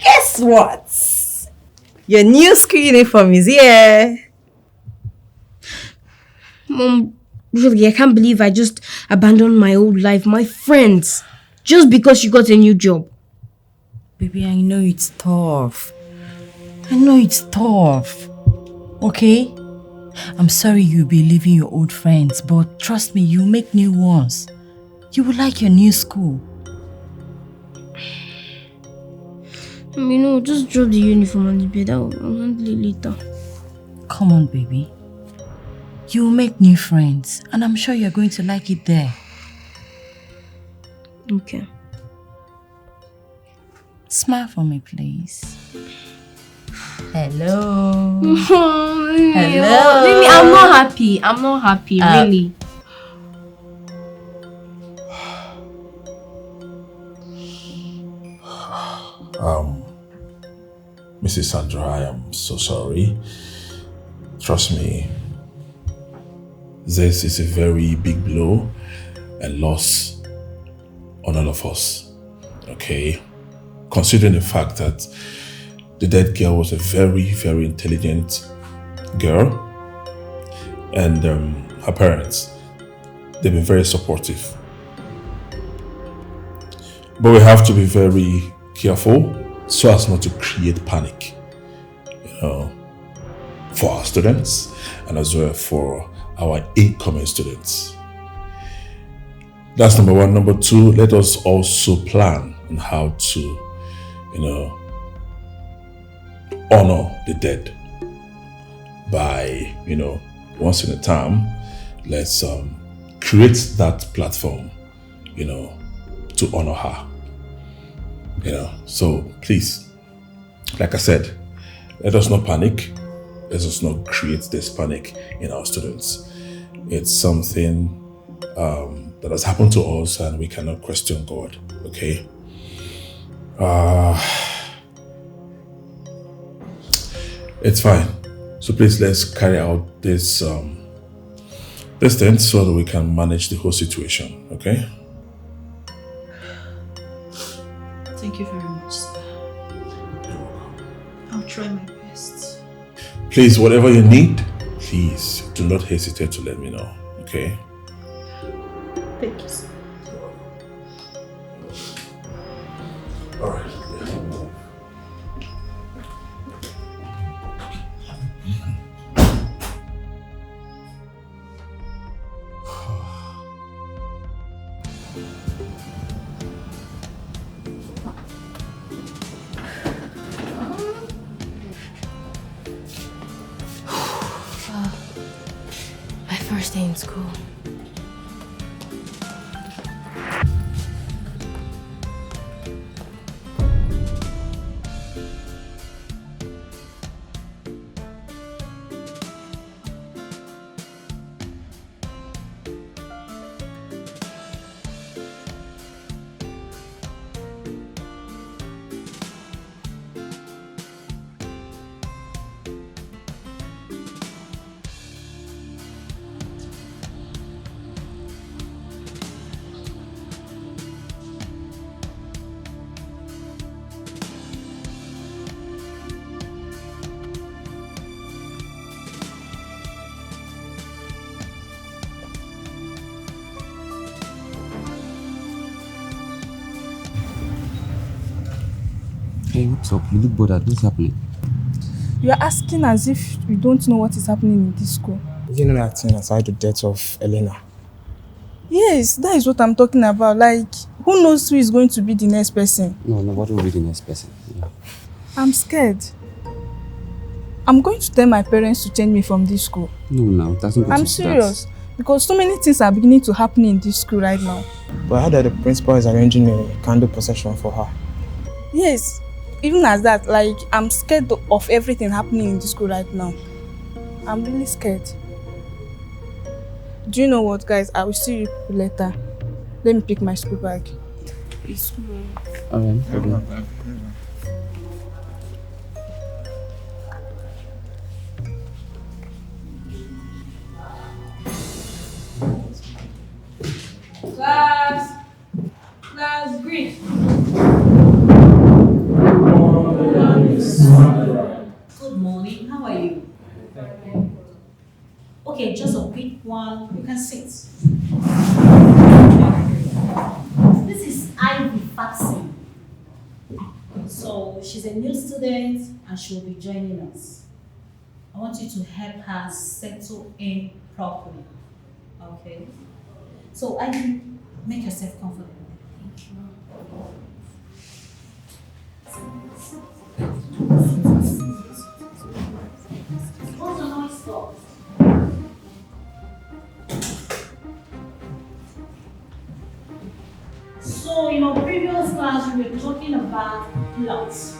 Guess what? Your new school uniform is here. Mom, really, I can't believe I just abandoned my old life, my friends, just because you got a new job. Baby, I know it's tough. Okay? I'm sorry you'll be leaving your old friends, but trust me, you'll make new ones. You will like your new school. Just drop the uniform on the bed. I'll handle it later. Come on, baby. You'll make new friends, and I'm sure you're going to like it there. Okay. Smile for me, please. Hello. Hello. Baby, I'm not happy, really. Mrs. Sandra, I am so sorry. Trust me, this is a very big blow and loss on all of us. Okay? Considering the fact that the dead girl was a very, very intelligent girl, and her parents, they've been very supportive. But we have to be very careful so as not to create panic, for our students and as well for our incoming students. That's number one. Number two, let us also plan on how to, honor the dead by, once in a time, let's create that platform, to honor her. So please, like I said, let us not panic. Let us not create this panic in our students. It's something that has happened to us and we cannot question God, okay? It's fine. So please, let's carry out this thing so that we can manage the whole situation, okay? Thank you very much, sir. I'll try my best. Please, whatever you need, please do not hesitate to let me know, okay? Thank you, sir. All right. My first day in school. Hey, what's up? You look bothered. What's happening? You are asking as if you don't know what is happening in this school. You know that thing aside the death of Elena? Yes, that is what I'm talking about. Like, who knows who is going to be the next person? No, nobody will be the next person. Yeah. I'm scared. I'm going to tell my parents to change me from this school. No, that's not. I'm serious. Because so many things are beginning to happen in this school right now. But I heard that the principal is arranging a candle procession for her. Yes. Even as that, like, I'm scared of everything happening in this school right now. I'm really scared. Do you know what, guys? I will see you later. Let me pick my school bag. It's small. Alright, okay. Class, green. Okay, just a quick one. You can sit. This is Ivy Faxing. So she's a new student and she'll be joining us. I want you to help her settle in properly. Okay? So Ivy, make yourself comfortable. What's the noise for? So in our previous class, we were talking about plots.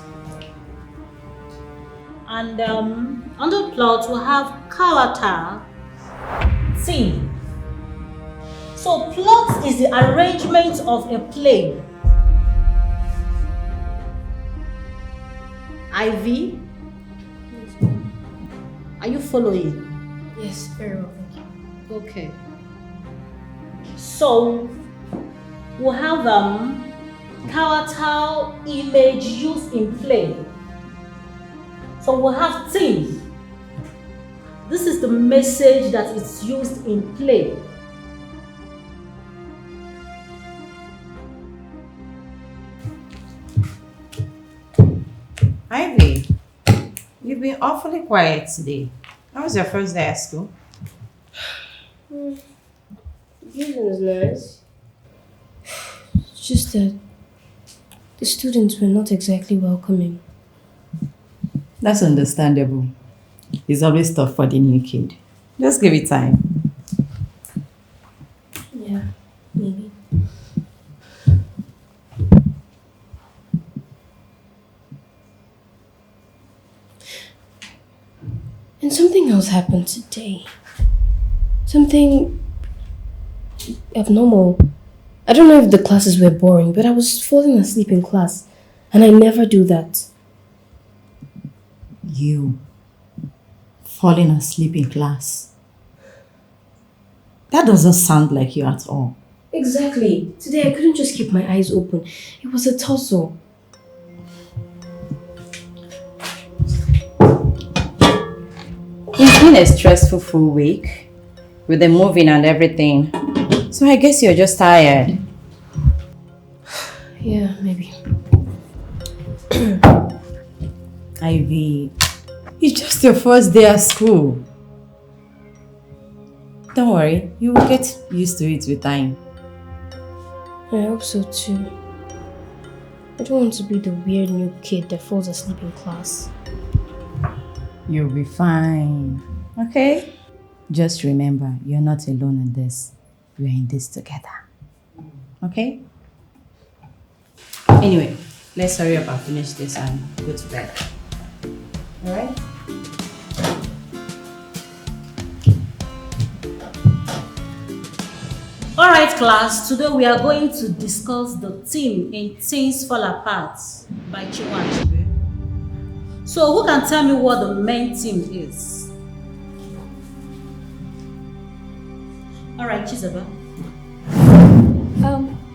And under plot, we have character, theme. So plot is the arrangement of a play. Ivy, are you following? Yes, very well, thank you. Okay. So we have character image used in play. So we have theme. This is the message that is used in play. Ivy, you've been awfully quiet today. How was your first day at school? This was nice. It's just that the students were not exactly welcoming. That's understandable. It's always tough for the new kid. Just give it time. Yeah, maybe. And something else happened today. Something abnormal. I don't know if the classes were boring, but I was falling asleep in class. And I never do that. You falling asleep in class. That doesn't sound like you at all. Exactly. Today I couldn't just keep my eyes open. It was a tussle. It's been a stressful full week with the moving and everything. So I guess you're just tired. Yeah, maybe. Ivy, it's just your first day at school. Don't worry, you will get used to it with time. I hope so too. I don't want to be the weird new kid that falls asleep in class. You'll be fine. Okay? Just remember, you're not alone in this. We're in this together. Okay? Anyway, let's hurry up and finish this and go to bed. Alright? Alright class, today we are going to discuss the theme in Things Fall Apart by Chinua Achebe. So who can tell me what the main theme is? Alright, Chizoba.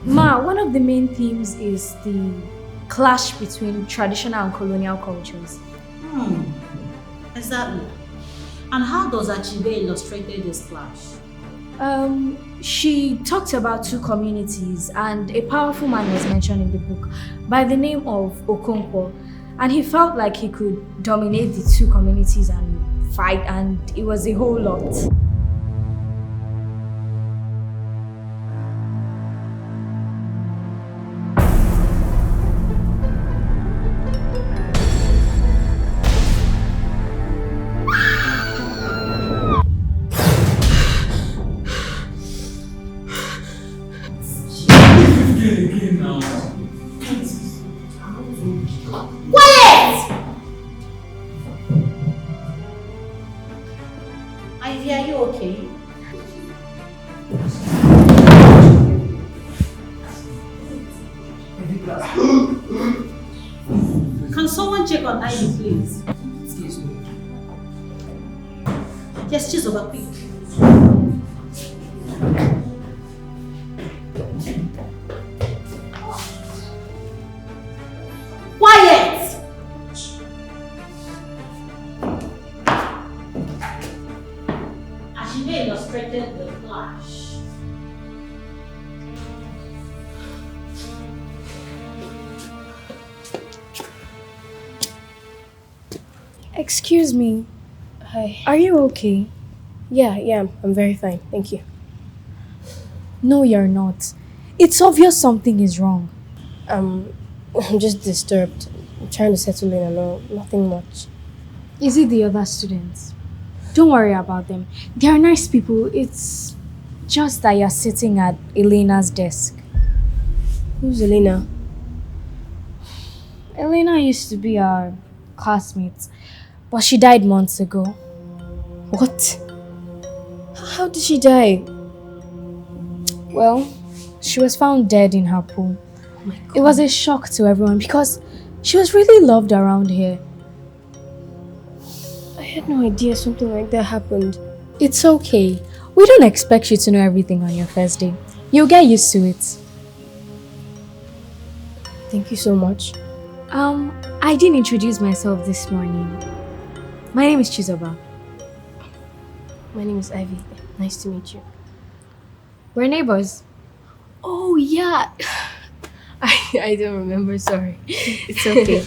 Ma, one of the main themes is the clash between traditional and colonial cultures. Exactly. And how does Achebe illustrated this clash? She talked about two communities, and a powerful man was mentioned in the book by the name of Okonkwo, and he felt like he could dominate the two communities and fight, and it was a whole lot. Ivy, are you okay? Can someone check on Ivy, please? Excuse me. Yes, Chizoba, quick. Quiet! dreaded the clash. Excuse me. Hi. Are you okay? Yeah, I'm very fine. Thank you. No, you're not. It's obvious something is wrong. I'm just disturbed. I'm trying to settle in and all. Nothing much. Is it the other students? Don't worry about them. They are nice people. It's just that you're sitting at Elena's desk. Who's Elena? Elena used to be our classmate, but she died months ago. What? How did she die? Well, she was found dead in her pool. Oh my God. It was a shock to everyone because she was really loved around here. I had no idea something like that happened. It's okay. We don't expect you to know everything on your first day. You'll get used to it. Thank you so much. I didn't introduce myself this morning. My name is Chizoba. My name is Ivy. Nice to meet you. We're neighbors. Oh, yeah. I don't remember, sorry. It's okay.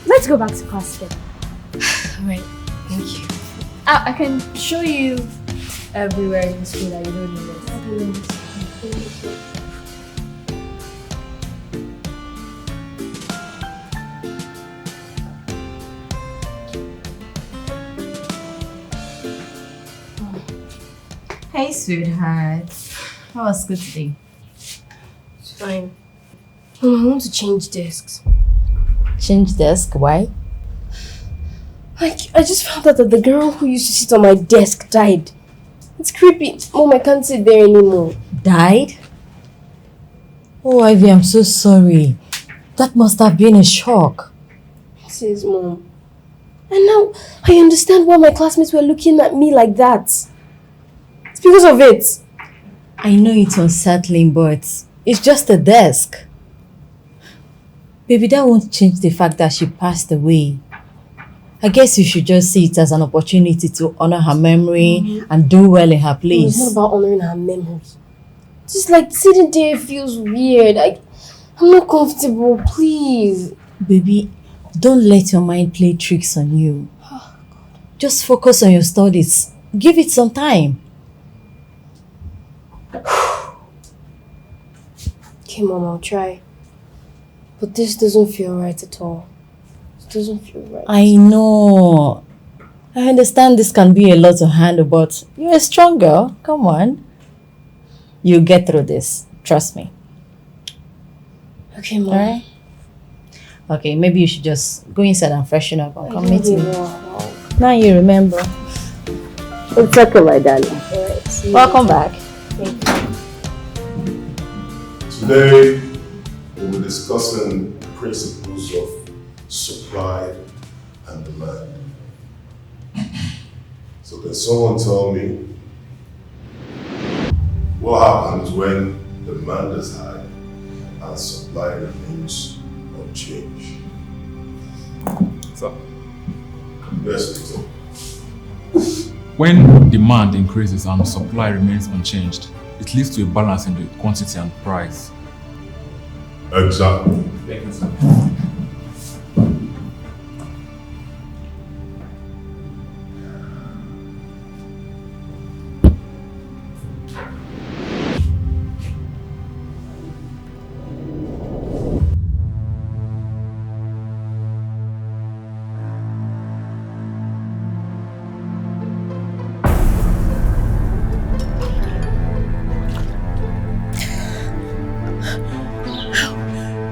Let's go back to class together. Alright, thank you. I can show you everywhere in school that you don't know this. Hey, sweetheart. How was school today? It's fine. Mom, I want to change desks. Change desk? Why? Like, I just found out that the girl who used to sit on my desk died. It's creepy. Mom, I can't sit there anymore. Died? Oh, Ivy, I'm so sorry. That must have been a shock. Says Mom. And now I understand why my classmates were looking at me like that. It's because of it. I know it's unsettling, but it's just a desk. Baby, that won't change the fact that she passed away. I guess you should just see it as an opportunity to honor her memory and do well in her place. It's not about honoring her memory. Just like sitting there feels weird. I'm not comfortable, please. Baby, don't let your mind play tricks on you. Just focus on your studies. Give it some time. Okay, Mom, I'll try. But this doesn't feel right at all. It doesn't feel right. I know. I understand this can be a lot to handle, but you're a strong girl. Come on. You'll get through this. Trust me. Okay, Mom. Alright? Okay, maybe you should just go inside and freshen up and come meet me. Now you remember. It's okay, my darling. Alright, Welcome back. Thank you. Today, we'll be discussing the principles of supply and demand. So can someone tell me what happens when demand is high and supply remains unchanged? Sir. Yes, Victor. When demand increases and supply remains unchanged, it leads to a balance in the quantity and price. Exactly. Thank you, sir.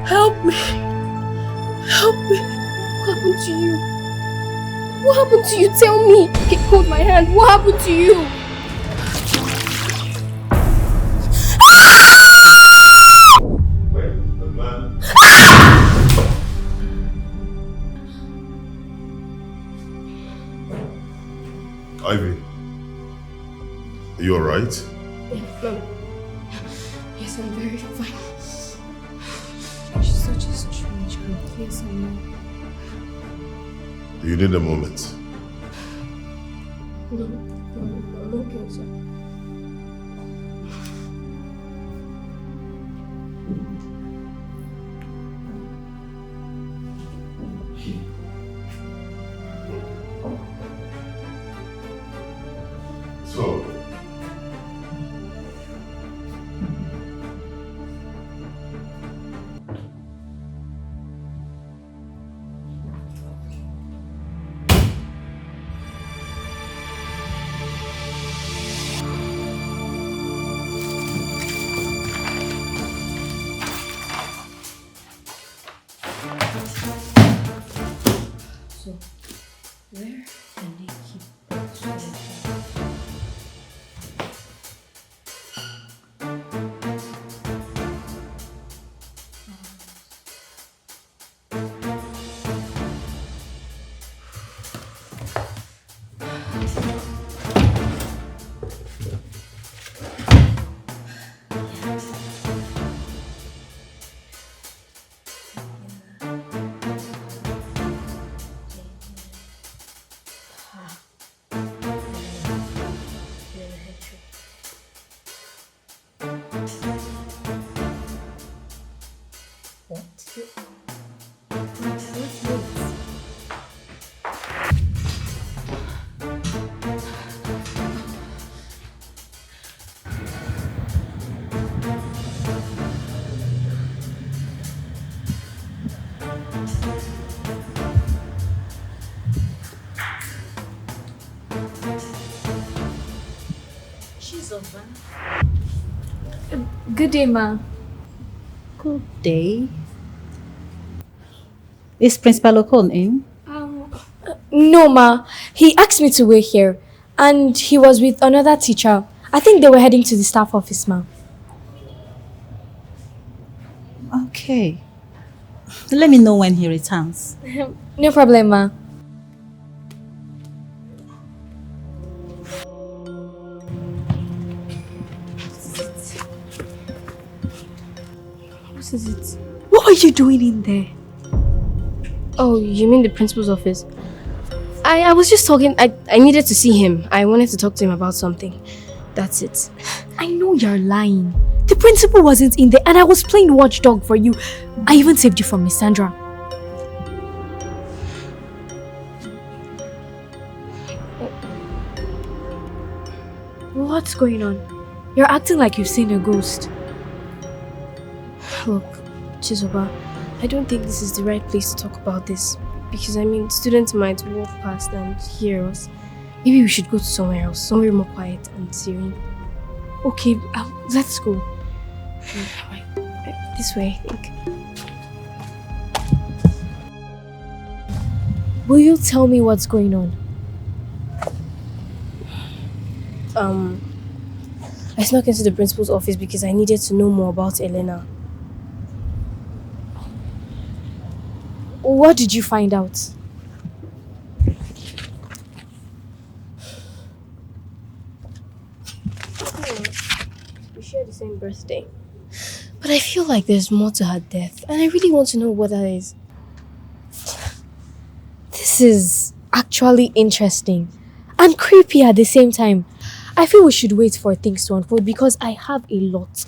Help me. Help me. What happened to you? What happened to you? Tell me. Okay, hold my hand. What happened to you? When the man Ivy, are you alright? Yes, I'm very fine. She's such a strange girl. Yes, I know. Do you need a moment? No, I'm okay, sir. So, where can they keep Good day, ma. Good day. Is Principal Okon in? No, ma. He asked me to wait here, and he was with another teacher. I think they were heading to the staff office, ma. Okay. Let me know when he returns. No problem, ma. What is it? What are you doing in there? Oh, you mean the principal's office? I was just talking. I needed to see him. I wanted to talk to him about something. That's it. I know you're lying. The principal wasn't in there, and I was playing watchdog for you. I even saved you from Miss Sandra. What's going on? You're acting like you've seen a ghost. Look, Chizoba, I don't think this is the right place to talk about this. Because, I mean, students might walk past and hear us. Maybe we should go to somewhere else, somewhere more quiet and serene. Okay, let's go. Right. This way, I think. Will you tell me what's going on? I snuck into the principal's office because I needed to know more about Elena. What did you find out? We share the same birthday. But I feel like there's more to her death, and I really want to know what that is. This is actually interesting and creepy at the same time. I feel we should wait for things to unfold because I have a lot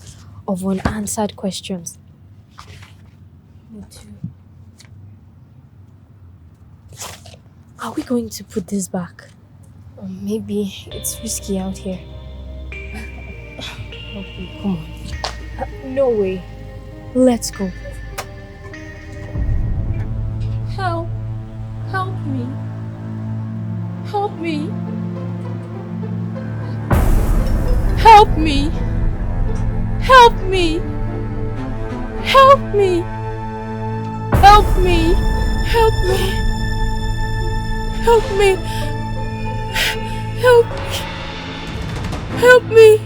of unanswered questions. Me too. Are we going to put this back? Or maybe it's risky out here. Okay, come on. No way. Let's go. Help. Help me. Help me. Help me. Help me. Help me. Help me. Help me. Help me. Help me.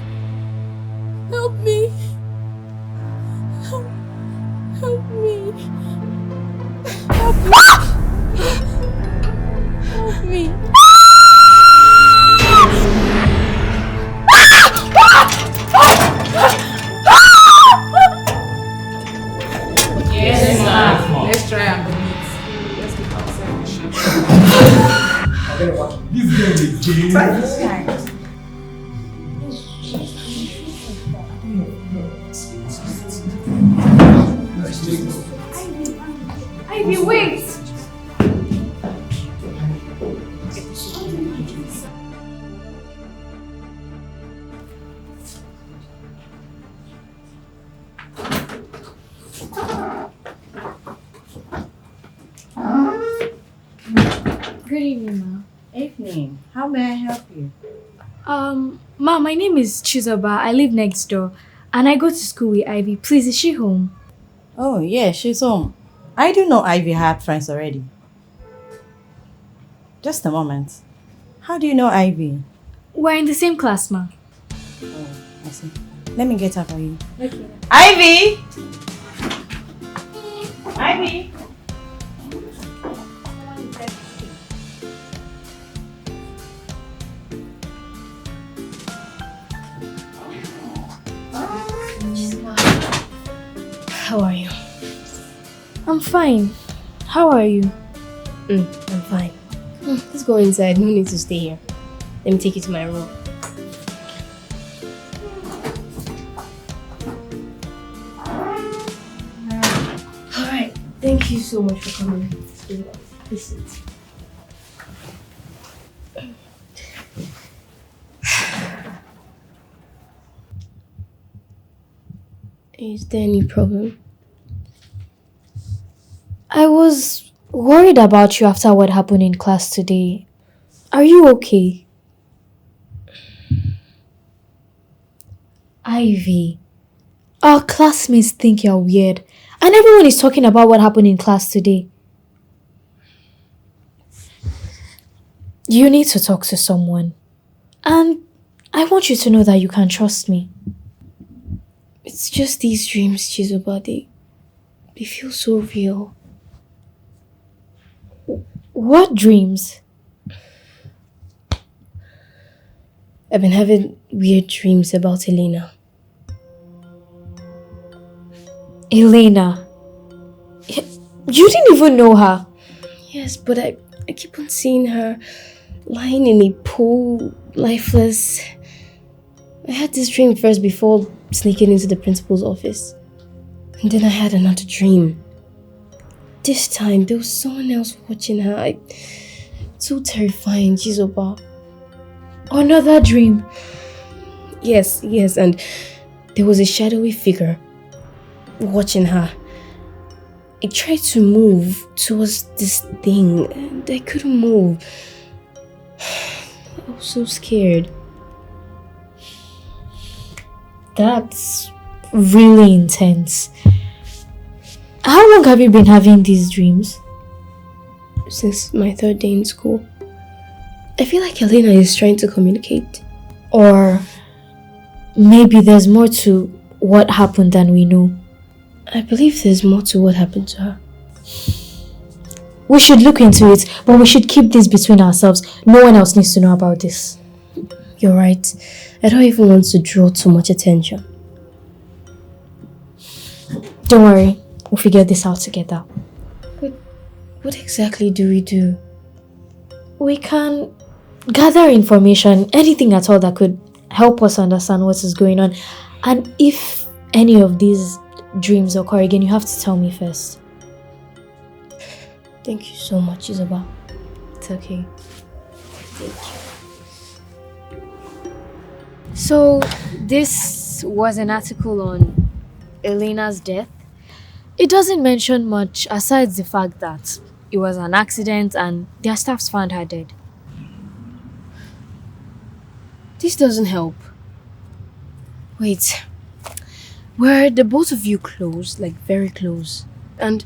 Help me. Help me. Help me. Help me. Help me. Yes, ma'am. Let's try and meet. Let's keep outside. This girl again. Try this guy. Ivy, wait! Good evening, Ma. Evening. How may I help you? Ma, my name is Chizoba. I live next door. And I go to school with Ivy. Please, is she home? Oh, yeah, she's home. I do know Ivy had friends already. Just a moment. How do you know Ivy? We're in the same class, Ma. Oh, I see. Let me get her for you. Okay. Ivy! Ivy! How are you? I'm fine. How are you? I'm fine. Let's go inside. No need to stay here. Let me take you to my room. Alright. Thank you so much for coming. Please sit. Is there any problem? I was worried about you after what happened in class today. Are you okay? Ivy, our classmates think you're weird, and everyone is talking about what happened in class today. You need to talk to someone, and I want you to know that you can trust me. It's just these dreams, Chizoba. They feel so real. What dreams? I've been having weird dreams about Elena. Elena? You didn't even know her? Yes, but I keep on seeing her lying in a pool, lifeless. I had this dream first before sneaking into the principal's office. And then I had another dream. This time, there was someone else watching her. It's so terrifying, Chizoba. Another dream? Yes, and there was a shadowy figure watching her. I tried to move towards this thing and I couldn't move. I was so scared. That's really intense. How long have you been having these dreams? Since my third day in school. I feel like Elena is trying to communicate. Or maybe there's more to what happened than we know. I believe there's more to what happened to her. We should look into it, but we should keep this between ourselves. No one else needs to know about this. You're right. I don't even want to draw too much attention. Don't worry. We'll figure this out together. But what exactly do we do? We can gather information, anything at all that could help us understand what is going on. And if any of these dreams occur again, you have to tell me first. Thank you so much, Isabel. It's okay. Thank you. So, this was an article on Elena's death. It doesn't mention much aside the fact that it was an accident and their staffs found her dead. This doesn't help. Wait. Were the both of you close? Like very close? And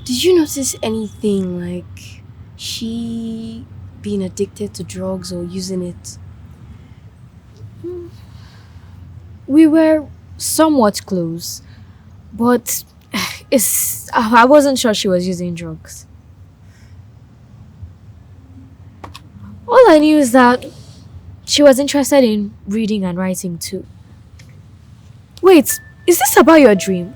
did you notice anything like she being addicted to drugs or using it? We were somewhat close, but I wasn't sure she was using drugs. All I knew is that she was interested in reading and writing too. Wait, is this about your dream?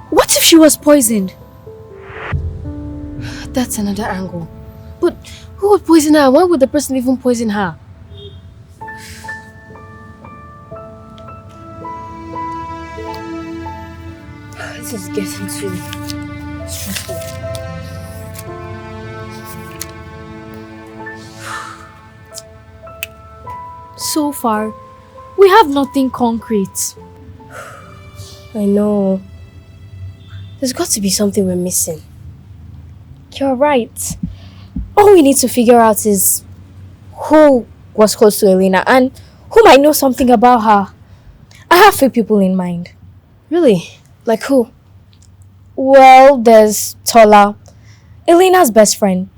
What if she was poisoned? That's another angle. But who would poison her? Why would the person even poison her? This is getting too stressful. So far, we have nothing concrete. I know. There's got to be something we're missing. You're right. All we need to figure out is who was close to Elena and who might know something about her. I have few people in mind. Really? Like who? Well, there's Tola, Elena's best friend,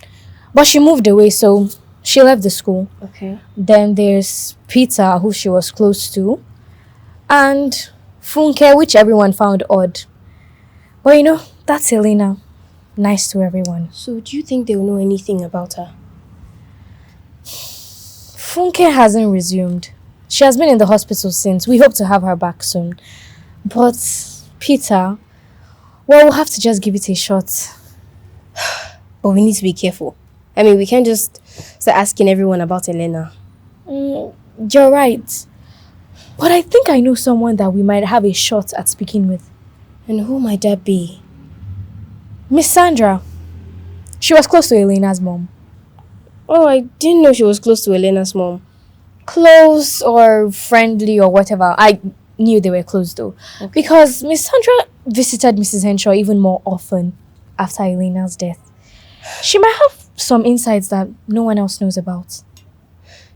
but she moved away, so she left the school. Okay. Then there's Peter, who she was close to, and Funke, which everyone found odd. But you know, that's Elena. Nice to everyone. So do you think they'll know anything about her? Funke hasn't resumed. She has been in the hospital since. We hope to have her back soon. But Peter, well, we'll have to just give it a shot. But we need to be careful. I mean, we can't just start asking everyone about Elena. You're right. But I think I know someone that we might have a shot at speaking with. And who might that be? Miss Sandra. She was close to Elena's mom. Oh, I didn't know she was close to Elena's mom. Close or friendly or whatever. I knew they were close though. Okay. Because Miss Sandra visited Mrs. Henshaw even more often after Elena's death. She might have some insights that no one else knows about.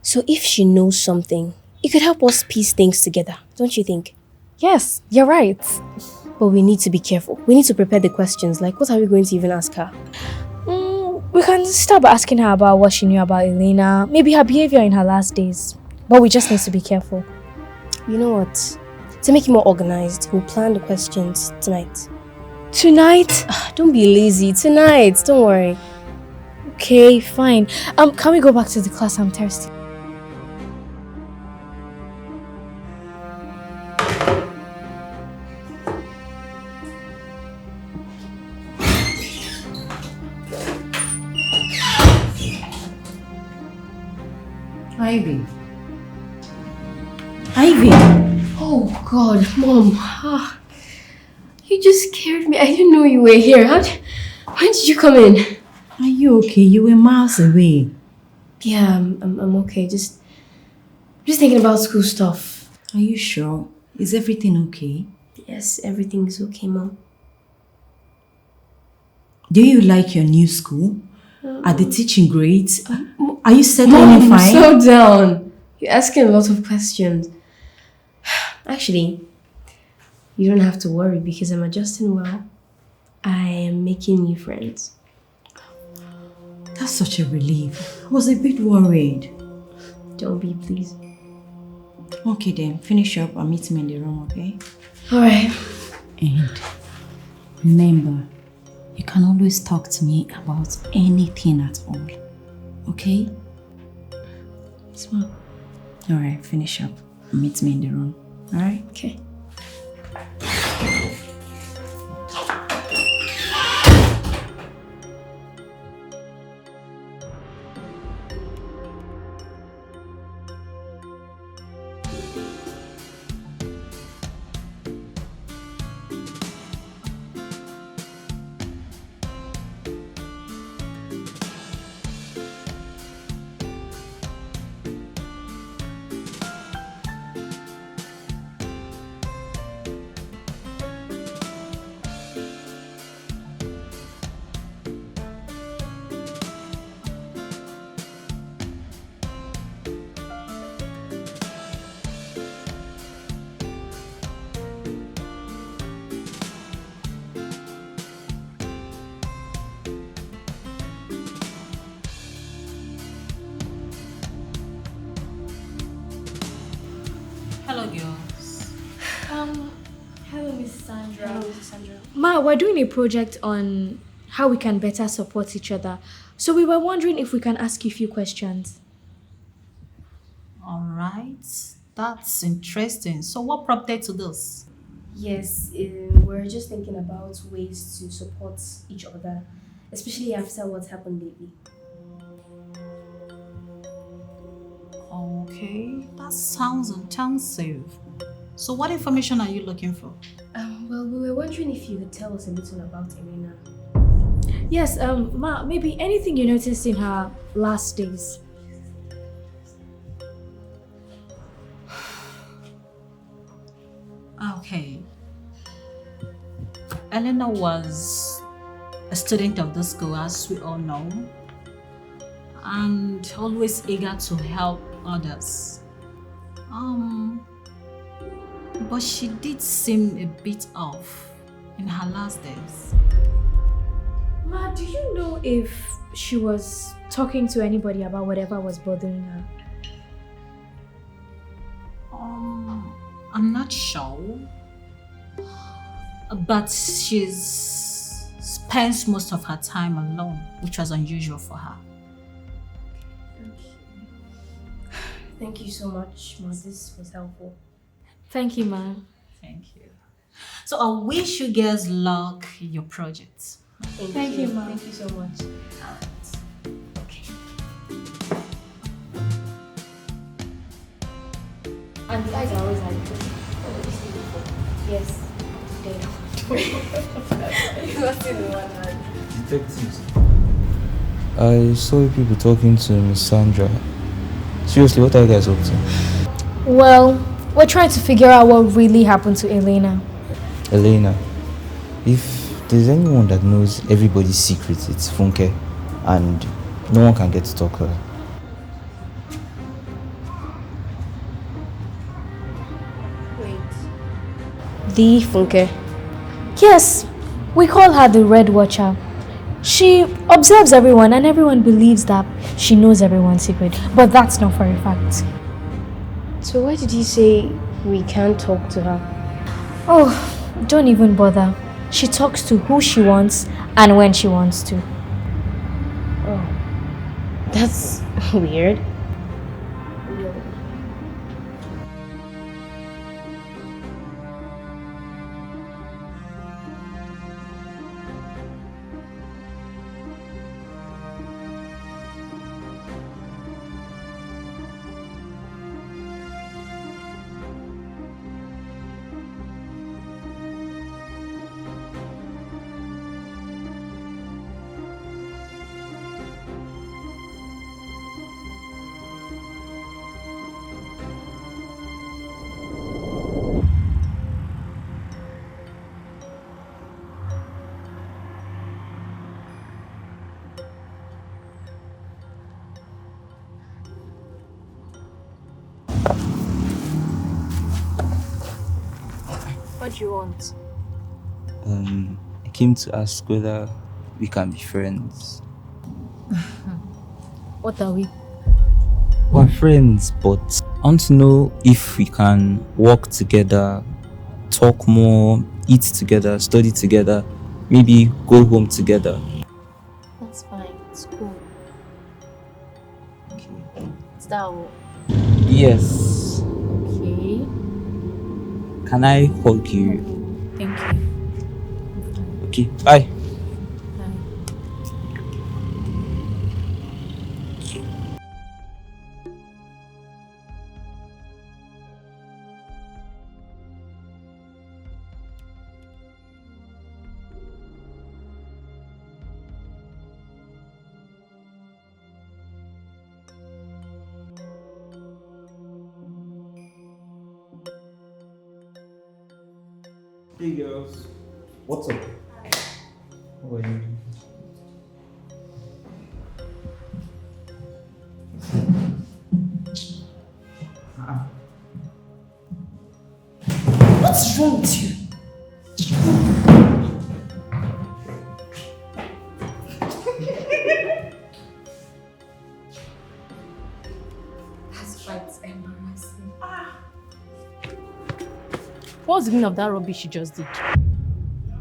So if she knows something, it could help us piece things together, don't you think? Yes, you're right. But we need to be careful. We need to prepare the questions. Like, what are we going to even ask her? We can start by asking her about what she knew about Elena, maybe her behavior in her last days. But we just need to be careful. You know what? To make it more organized, we'll plan the questions tonight. Tonight? Don't be lazy. Tonight. Don't worry. Okay, fine. Can we go back to the class? I'm thirsty. Ivy. Ivy! Oh God, Mom. You just scared me. I didn't know you were here. When did you come in? Are you okay? You were miles away. Yeah, I'm okay. Just thinking about school stuff. Are you sure? Is everything okay? Yes, everything's okay, Mom. Do you like your new school? Are the teaching grades? Are you settling in fine? Slow down. You're asking a lot of questions. Actually, you don't have to worry because I'm adjusting well. I am making new friends. That's such a relief. I was a bit worried. Don't be, please. Okay then, finish up and meet me in the room, okay? Alright. And remember, you can always talk to me about anything at all. Okay? Smart. Alright, finish up. Meet me in the room. Alright? Okay. Hello, girls. Hello, Miss Sandra. Hello, Sandra. Ma, we're doing a project on how we can better support each other. So we were wondering if we can ask you a few questions. All right. That's interesting. So what prompted to this? Yes, we're just thinking about ways to support each other, especially after what happened lately. Okay, that sounds intensive. So what information are you looking for? Well, we were wondering if you could tell us a little about Elena. Yes, Ma, maybe anything you noticed in her last days. Okay. Elena was a student of the school, as we all know, and always eager to help others. But she did seem a bit off in her last days. Ma, do you know if she was talking to anybody about whatever was bothering her? I'm not sure, but she's spends most of her time alone, which was unusual for her. Thank you so much, Ma. This was helpful. Thank you, Ma. Thank you. So I wish you guys luck in your projects. Thank you, Ma. Thank you so much. Okay. And the eyes are always like this. Yes, they don't. What's in the one eye? Detectives. I saw people talking to Miss Sandra. Seriously, what are you guys up to? Well, we're trying to figure out what really happened to Elena. Elena, if there's anyone that knows everybody's secrets, it's Funke. And no one can get to talk to her. The Funke. Yes, we call her the Red Watcher. She observes everyone and everyone believes that she knows everyone's secret, but that's not for a fact. So why did he say we can't talk to her? Oh, don't even bother. She talks to who she wants and when she wants to. Oh, that's weird. What do you want? I came to ask whether we can be friends. What are we? We're friends, but I want to know if we can work together, talk more, eat together, study together, maybe go home together. That's fine. It's cool. Is that all? Yes. Okay. Can I hug you? Thank you. Okay, bye. Hey girls. What's up? How are you? What's wrong with you? That's quite embarrassing. What's the meaning of that rubbish you just did?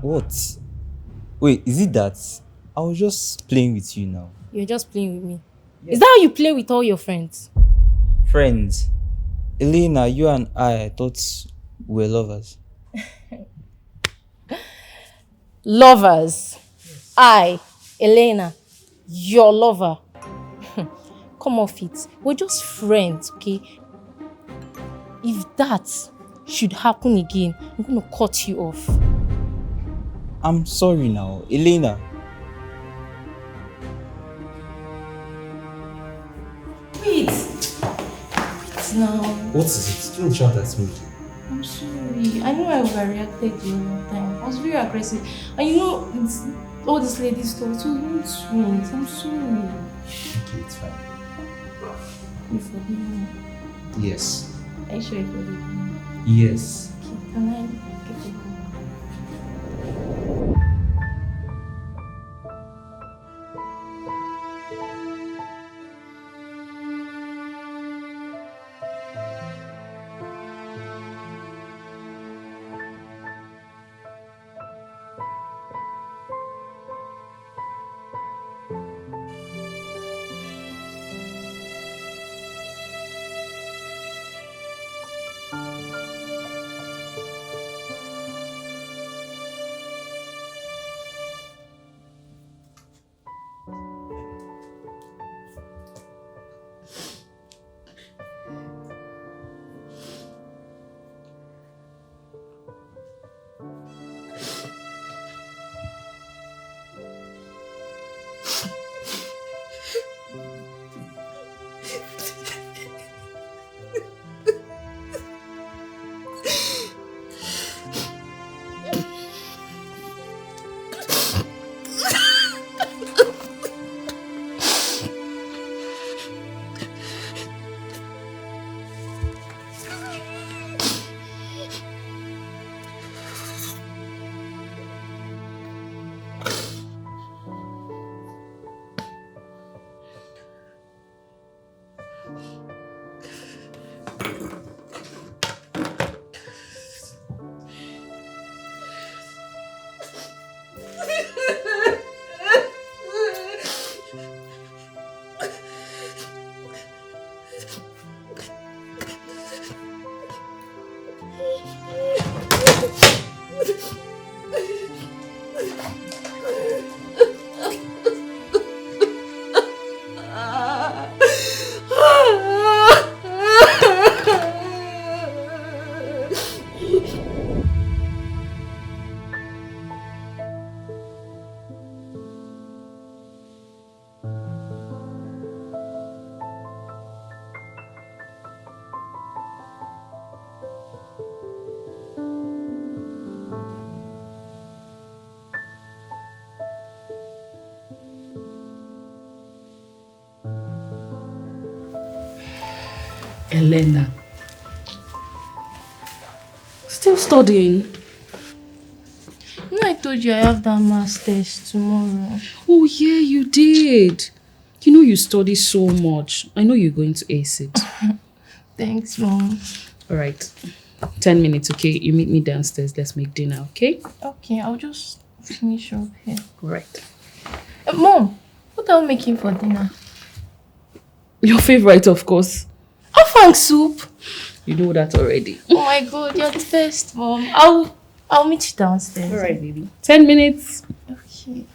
What? Wait, is it that? I was just playing with you now. You're just playing with me. Is that how you play with all your friends? Friends. Elena, you and I thought we were lovers. Lovers. I, Elena, your lover. Come off it. We're just friends, okay? If that should happen again, I'm gonna cut you off. I'm sorry now. Elena. Wait. Wait now. What is it? Don't shout at me. I'm sorry. I know I overreacted the other time. I was very aggressive. And you know, it's all this lady stuff, so don't sweet. I'm sorry. Okay, it's fine. You forgive me. Yes. Are you sure you forgive me? Yes. Okay, can I get it? Elena. Still studying? You know I told you I have that master's tomorrow. Oh yeah, you did. You know you study so much. I know you're going to ace it. Thanks, Mom. Alright. 10 minutes, okay? You meet me downstairs. Let's make dinner, okay? Okay, I'll just finish up here. Right. Mom, what are we making for dinner? Your favorite, of course. Afang soup. You know that already. Oh my god, you're the best, Mom. I'll meet you downstairs. Alright, baby. 10 minutes. Okay.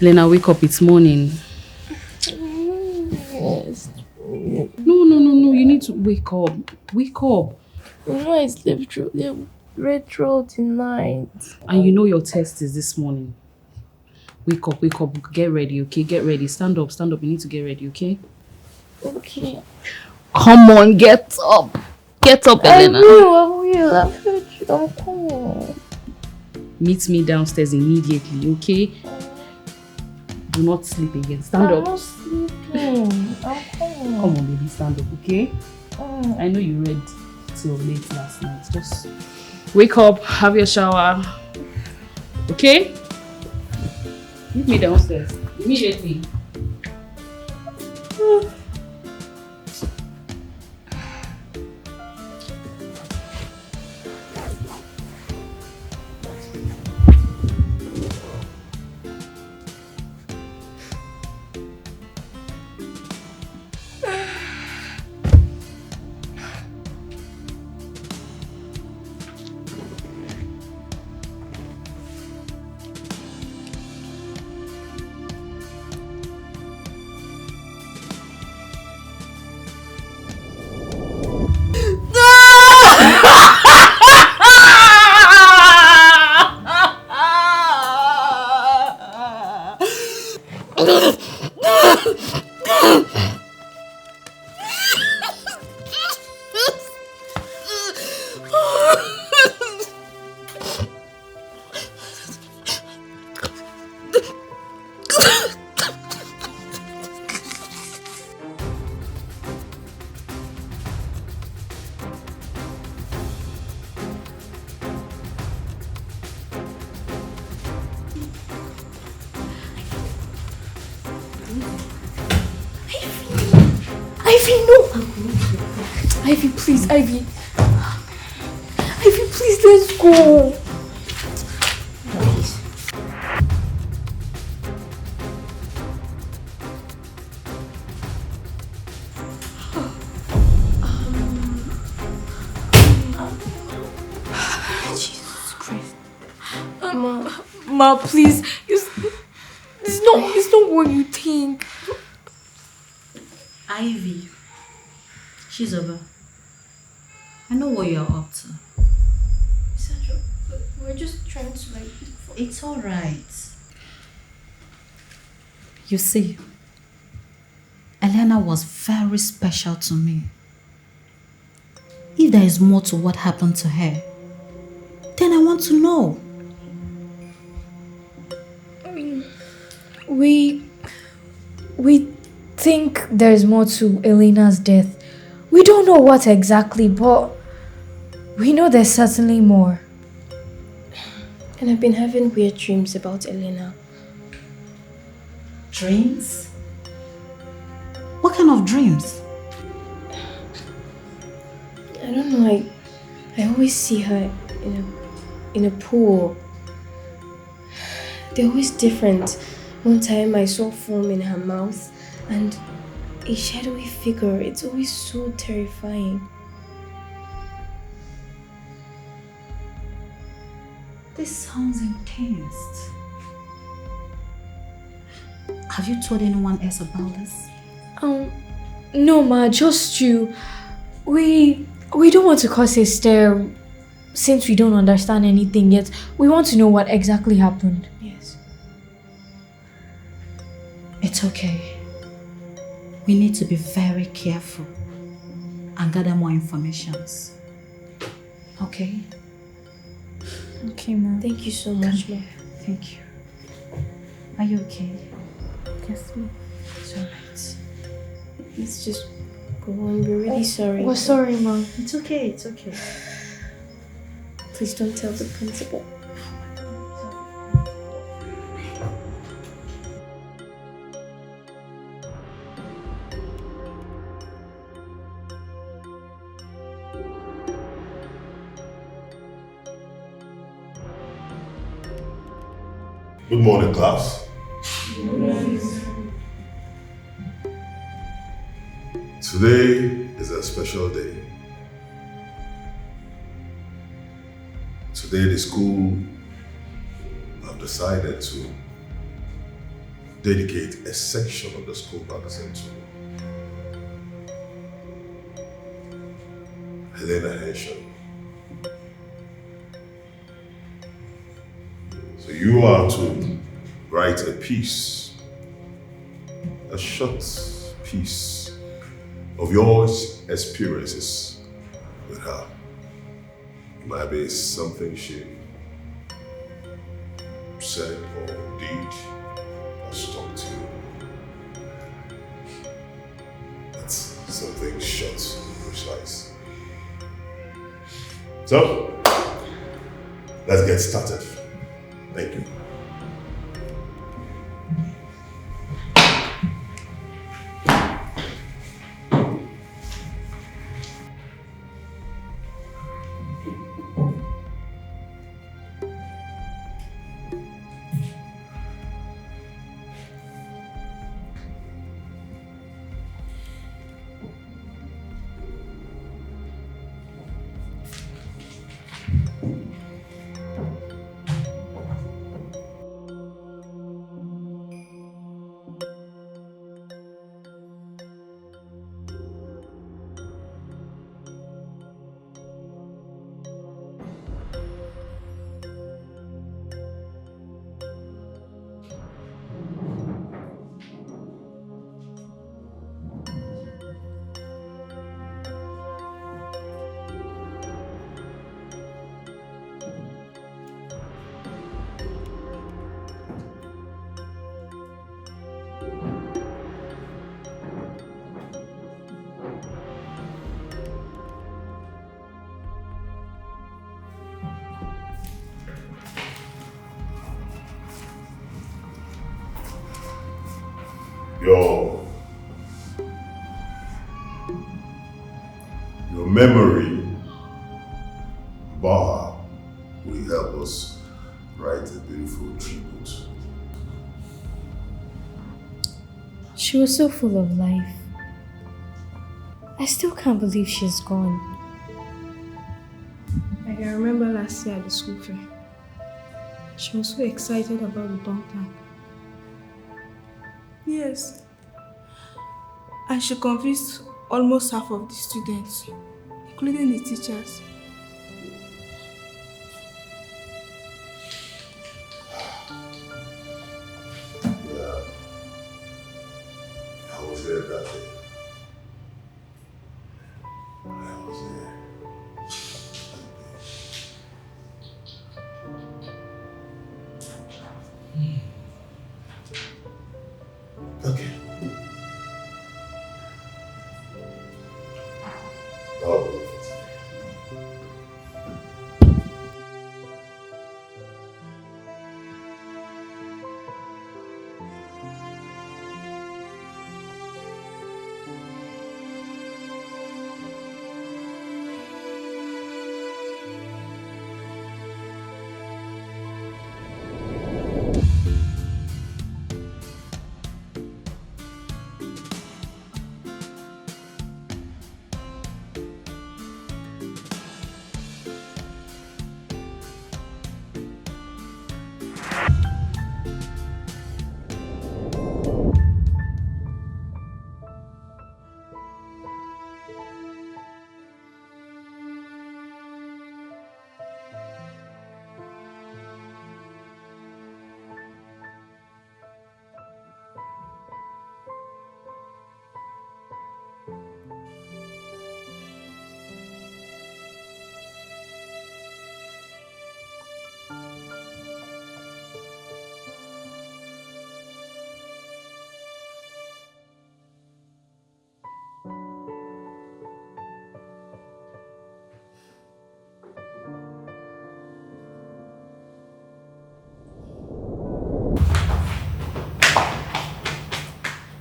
Elena, wake up. It's morning. Yes. No. You need to wake up. Wake up. You know I slept through the red throat tonight. And you know your test is this morning. Wake up. Get ready, okay? Get ready. Stand up. You need to get ready, okay? Okay. Come on, get up. Get up, Elena. I will. I'm coming. Meet me downstairs immediately, okay? Do not sleep again. Stand up. I'm not sleeping. I'm coming. Come on, baby. Stand up, okay? I know you read till late last night. Just wake up, have your shower. Okay? Meet me downstairs. Immediately. Ivy, no! Ivy, please, Ivy. Ivy, please, let's go. Jesus Christ. Ma, please. It's not what you think. Ivy. She's over. I know what you're up to. Sandra, we're just trying to like... It's alright. You see, Elena was very special to me. If there is more to what happened to her, then I want to know. I mean, we think there's more to Elena's death. We don't know what exactly, but we know there's certainly more. And I've been having weird dreams about Elena. Dreams? What kind of dreams? I don't know, I always see her in a pool. They're always different. One time I saw foam in her mouth and a shadowy figure. It's always so terrifying. This sounds intense. Have you told anyone else about this? No, Ma, just you. We don't want to cause a stir since we don't understand anything yet. We want to know what exactly happened. Yes. It's okay. We need to be very careful and gather more information. Okay? Okay, Ma. Thank you so much, Ma. Thank you. Are you okay? Yes, Ma. It's alright. Let's just go on. We're really sorry. We're sorry, Ma. It's okay, it's okay. Please don't tell the principal. Good morning, class. Today is a special day. Today the school have decided to dedicate a section of the school magazine to Helena Henshaw. So you are to write a piece, a short piece of your experiences with her. It might be something she said or did that stuck to you. That's something short and precise. So, let's get started. Thank you. Your memory about her will help us write a beautiful tribute. She was so full of life. I still can't believe she's gone. I can remember last year at the school fair. She was so excited about the dog tag. Yes. And she convinced almost half of the students, including the teachers. Yeah. I was there that day. I was there. Okay. Oh.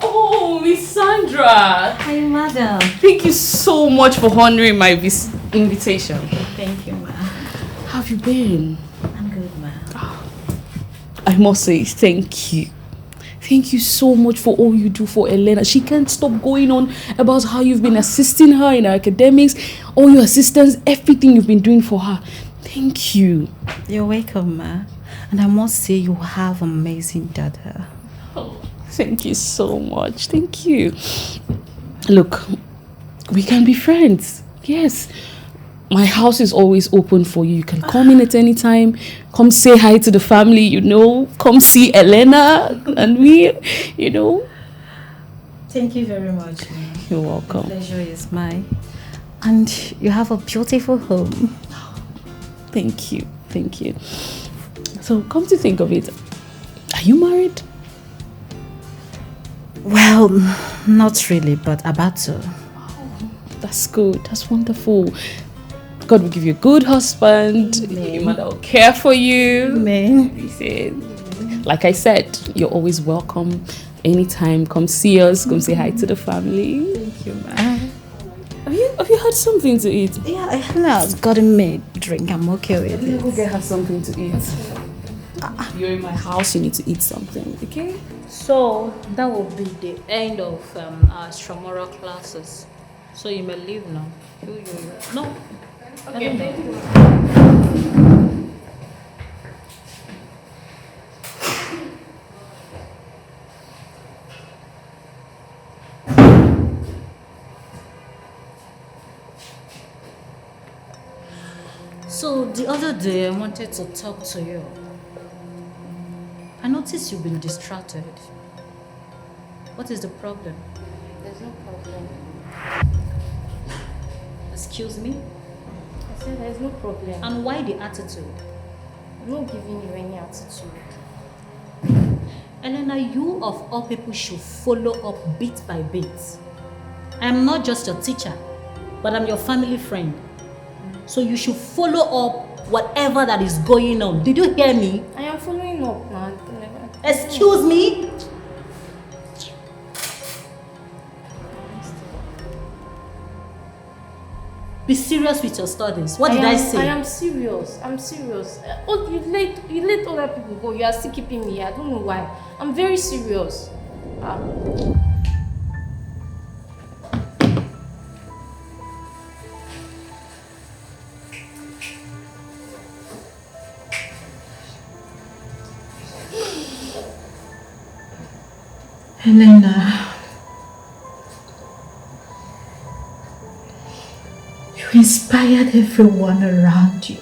Oh, Miss Sandra! Hi, madam. Thank you so much for honoring my invitation. Thank you, ma'am. How have you been? I'm good, ma'am. I must say thank you. Thank you so much for all you do for Elena. She can't stop going on about how you've been assisting her in her academics, all your assistance, everything you've been doing for her. Thank you. You're welcome, ma. And I must say you have amazing data. Oh, thank you so much. Thank you. Look, we can be friends. Yes. My house is always open for you. You can come in at any time. Come say hi to the family, you know. Come see Elena and me, you know. Thank you very much, ma. You're welcome. The pleasure is mine. And you have a beautiful home. Thank you. Thank you. So, come to think of it, are you married? Well, not really, but about to. Oh, that's good. That's wonderful. God will give you a good husband. Your mother will care for you. Amen. Like I said, you're always welcome. Anytime, come see us. Come say hi to the family. Thank you, ma'am. Have you had something to eat? Yeah, I have gotten me a drink. I'm okay with it. Go get her something to eat. You're in my house. You need to eat something, okay? So that will be the end of our extramural classes. So you may leave now. No. Okay, thank you. So the other day I wanted to talk to you. I noticed you've been distracted. What is the problem? There's no problem. Excuse me? I said there's no problem. And why the attitude? I'm not giving you any attitude. Elena, you of all people should follow up bit by bit. I am not just your teacher, but I'm your family friend. So you should follow up whatever that is going on. Did you hear me? I am following up, man. Excuse me? Be serious with your studies. What did I say? I am serious. I'm serious. Oh, you let other people go. You are still keeping me here. I don't know why. I'm very serious. Helena, you inspired everyone around you.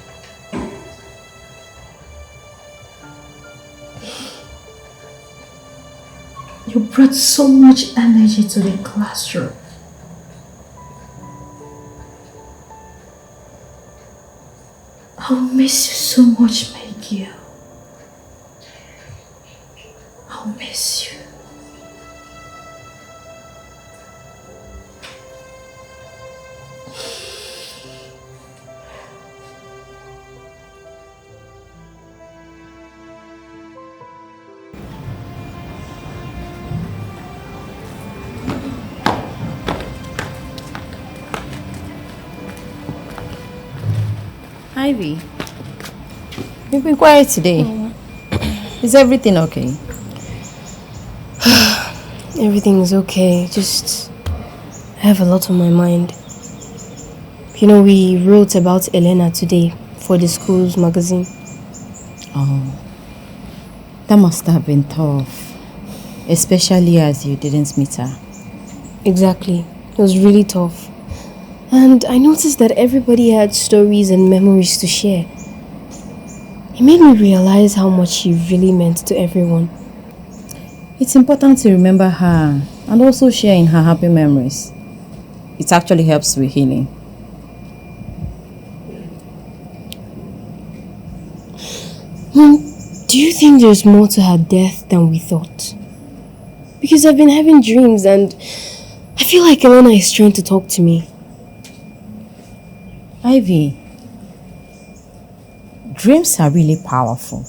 You brought so much energy to the classroom. I'll miss you so much, my girl. I'll miss you. Ivy, you've been quiet today. Is everything okay? Everything is okay. Just I have a lot on my mind. You know, we wrote about Elena today for the school's magazine. Oh, that must have been tough, especially as you didn't meet her. Exactly. It was really tough. And I noticed that everybody had stories and memories to share. It made me realize how much she really meant to everyone. It's important to remember her and also share in her happy memories. It actually helps with healing. Do you think there's more to her death than we thought? Because I've been having dreams and I feel like Elena is trying to talk to me. Ivy, dreams are really powerful.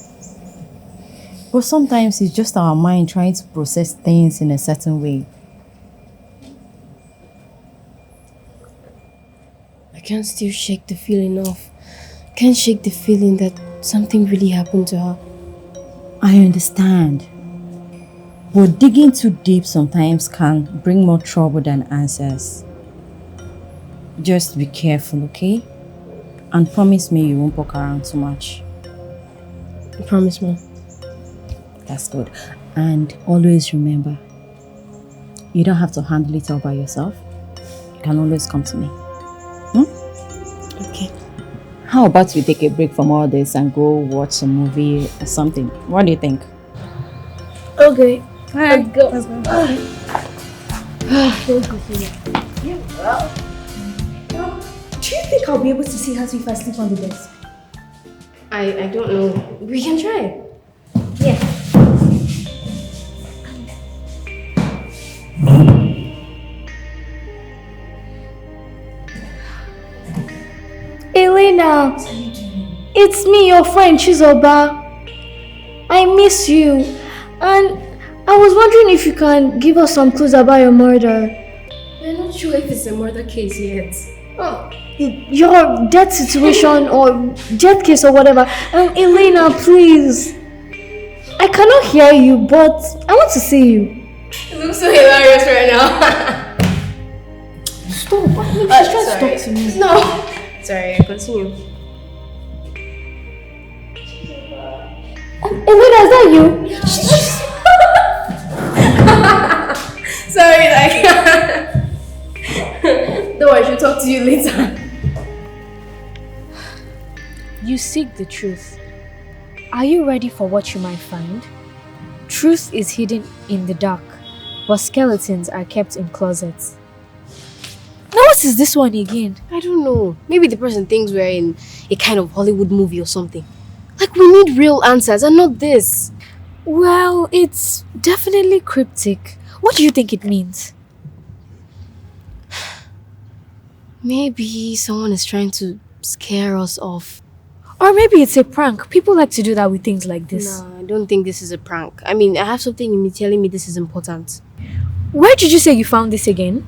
But sometimes it's just our mind trying to process things in a certain way. I can't still shake the feeling off. Can't shake the feeling that something really happened to her. I understand. But digging too deep sometimes can bring more trouble than answers. Just be careful, okay? And promise me you won't poke around too much. I promise, Mom. That's good. And always remember, you don't have to handle it all by yourself. You can always come to me. Okay. How about we take a break from all this and go watch a movie or something? What do you think? Okay. Let's go. Let's go. Thank you, Fina. You're welcome. Do you think I'll be able to see her if I sleep on the desk? I don't know. We can try. Yeah. Elena, it's me, your friend Chizoba. I miss you, and I was wondering if you can give us some clues about your murder. We're not sure if it's a murder case yet. Oh, your death situation or death case or whatever. Elena, please. I cannot hear you, but I want to see you. You look so hilarious right now. Stop. She's trying to talk to me. No. Sorry, continue. Elena, is that you? Sorry, don't worry, she'll talk to you later. You seek the truth. Are you ready for what you might find? Truth is hidden in the dark, but skeletons are kept in closets. Now what is this one again? I don't know. Maybe the person thinks we're in a kind of Hollywood movie or something. Like, we need real answers and not this. Well, it's definitely cryptic. What do you think it means? Maybe someone is trying to scare us off. Or maybe it's a prank. People like to do that with things like this. No, I don't think this is a prank. I mean, I have something in me telling me this is important. Where did you say you found this again?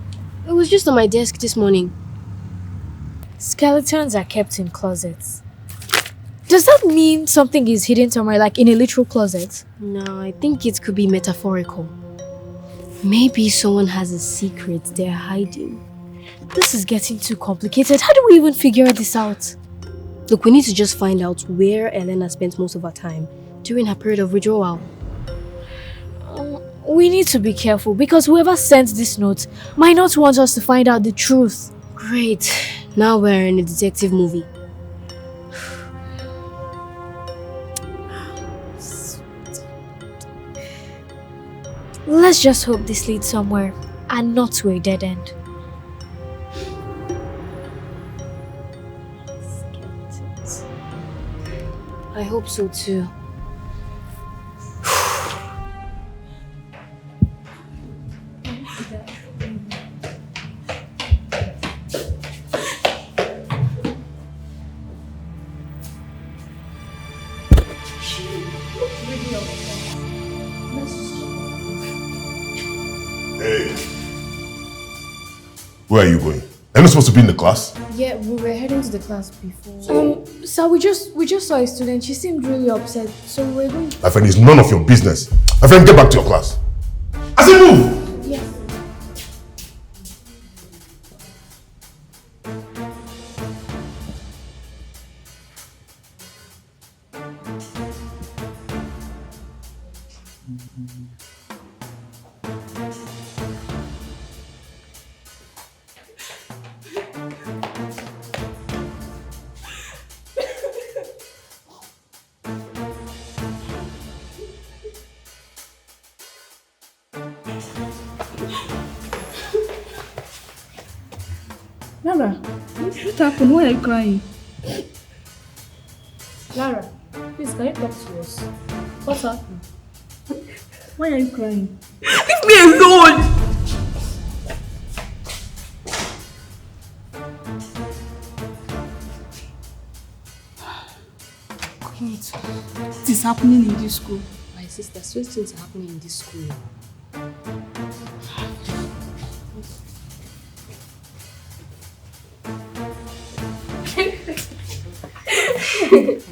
It was just on my desk this morning. Skeletons are kept in closets. Does that mean something is hidden somewhere, like in a literal closet? No, I think it could be metaphorical. Maybe someone has a secret they're hiding. This is getting too complicated. How do we even figure this out? Look, we need to just find out where Elena spent most of her time during her period of withdrawal. We need to be careful because whoever sent this note might not want us to find out the truth. Great. Now we're in a detective movie. Let's just hope this leads somewhere and not to a dead end. I hope so too. Hey. Where are you going? Am I supposed to be in the class? Yeah, we were heading to the class before. Sir, we just saw a student. She seemed really upset, so we're going. My friend, it's none of your business. My friend, get back to your class. I said move! Yeah. Lara, what happened? Why are you crying? Lara, please, can you talk to us? What's happening? Why are you crying? Leave me alone! What is happening in this school? My sister, sweet things are happening in this school.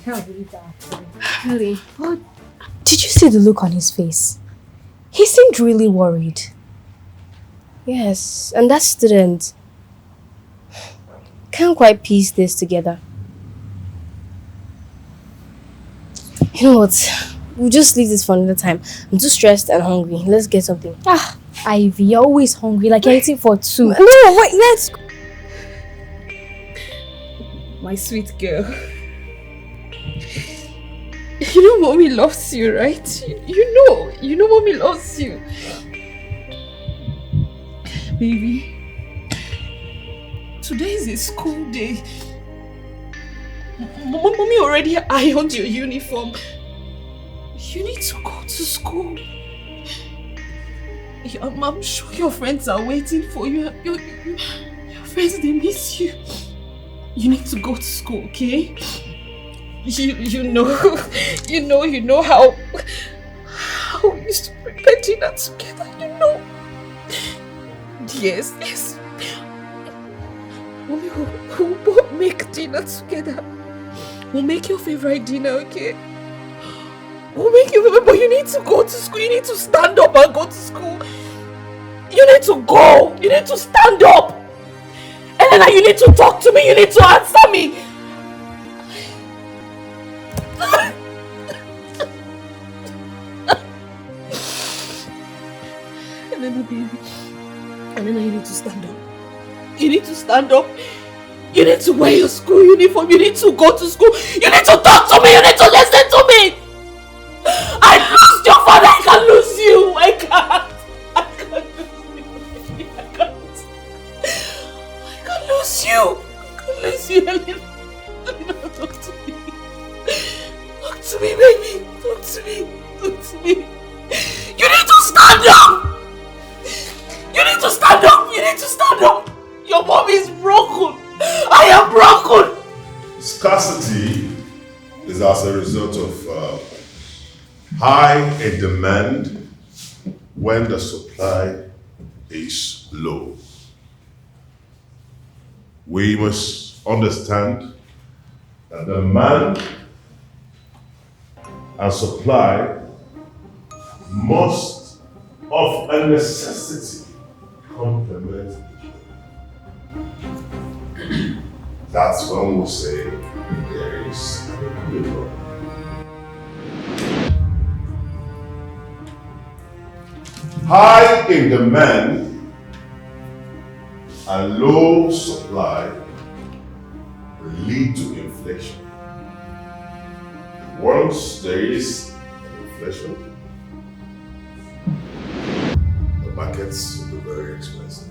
I can't believe that. Really? But did you see the look on his face? He seemed really worried. Yes, and that student can't quite piece this together. You know what? We'll just leave this for another time. I'm too stressed and hungry. Let's get something. Ivy, you're always hungry, like you're eating for two. No, wait, let's go. My sweet girl. You know mommy loves you, right? You know mommy loves you. Baby, today is a school day. Mommy already ironed your uniform. You need to go to school. I'm sure your friends are waiting for you. Your friends, they miss you. You need to go to school, okay? You know how we used to prepare dinner together, you know. Yes. Mommy will make dinner together. We'll make your favorite dinner, okay? We'll make your favorite, but you need to go to school. You need to stand up and go to school. You need to go. You need to stand up. Elena, you need to talk to me. You need to answer me. Elena, baby. Elena, you need to stand up. You need to stand up. You need to wear your school uniform. You need to go to school. You need to talk to me. You need to listen to me. I lost your father. I can't lose you. I can't. I can't lose you. I can't lose you, Elena. Elena, talk to me. Talk to me, baby. Talk to me. Talk to me. You need to stand up. You need to stand up. You need to stand up. Your mom is broken. I am broken. Scarcity is as a result of high in demand when the supply is low. We must understand that the demand and supply must, of a necessity, complement each other. That's when we'll say there is an equilibrium. High in demand and low supply will lead to inflation. Once there is an inflation, the markets will be very expensive.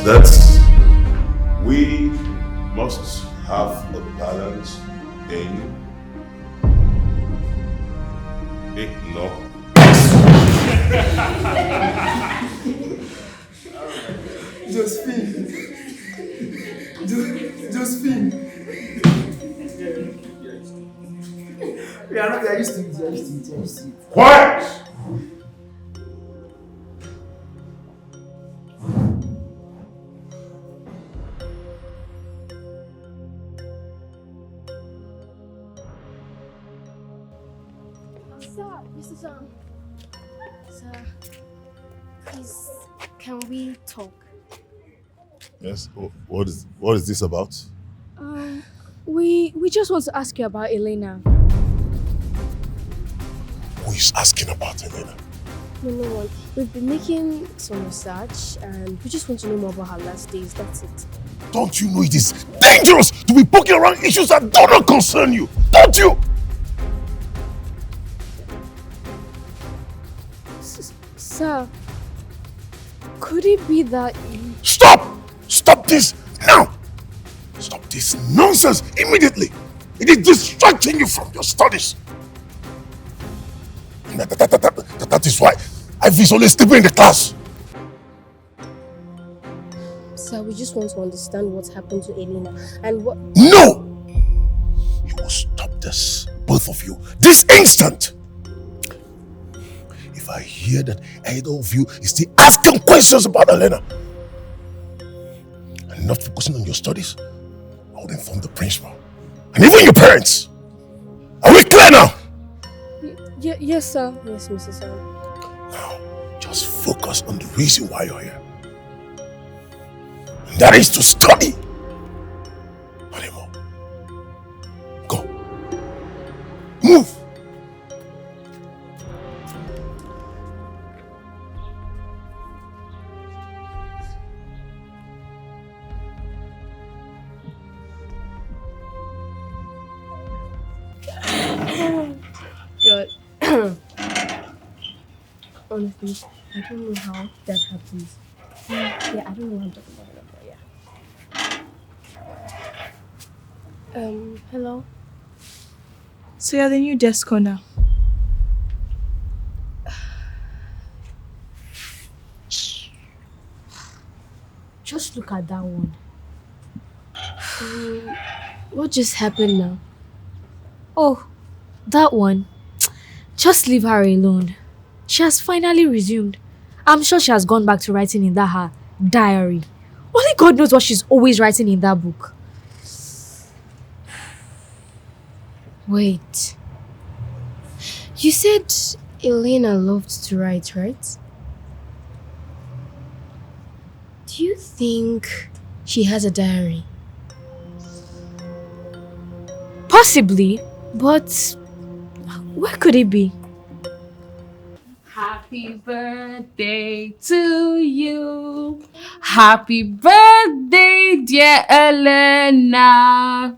That we must have a balance in ignore. Josephine. Josephine. We are used to it. We are used to it. Quiet! Sir, please, can we talk? Yes. What is this about? We just want to ask you about Elena. Who is asking about Elena? No one. We've been making some research and we just want to know more about her last days. That's it. Don't you know it is dangerous to be poking around issues that do not concern you? Don't you? Sir, could it be that you... Stop! Stop this now! Stop this nonsense immediately! It is distracting you from your studies. That is why Ivy is always sleeping in the class. Sir, we just want to understand what's happened to Elena and what... No! You will stop this, both of you, this instant! If I hear that either of you is still asking questions about Elena and not focusing on your studies, I would inform the principal and even your parents. Are we clear now? Yes, sir. Yes, Mr. Sam. Now, just focus on the reason why you're here. And that is to study. Not anymore. Go. Move. God. Honestly, I don't know how that happens. Yeah, I don't know what I'm talking about, but yeah. Hello? So you're the new desk owner? Just look at that one. What just happened now? Oh, that one. Just leave her alone. She has finally resumed. I'm sure she has gone back to writing in that her diary. Only God knows what she's always writing in that book. Wait. You said Elena loved to write, right? Do you think she has a diary? Possibly, but where could it be? Happy Happy birthday to you. Happy birthday, dear Elena.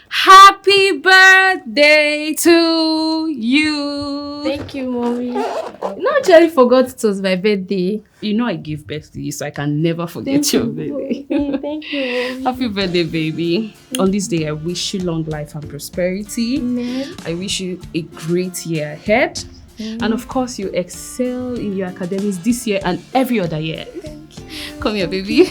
Happy birthday to you. Thank you, Mommy. You actually forgot it was my birthday. You know I give birth to you, so I can never forget your birthday. Thank you, Mommy. Happy birthday, baby. On this day, I wish you long life and prosperity. Amen. I wish you a great year ahead. And of course, you excel in your academics this year and every other year. Thank you. Come here, baby.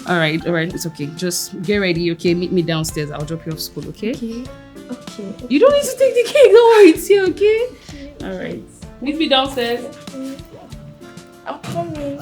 All right, it's okay. Just get ready, okay? Meet me downstairs. I'll drop you off school, okay? Okay. You don't need to take the cake. Don't worry, it's here, okay? All right. Meet me downstairs. I'm coming.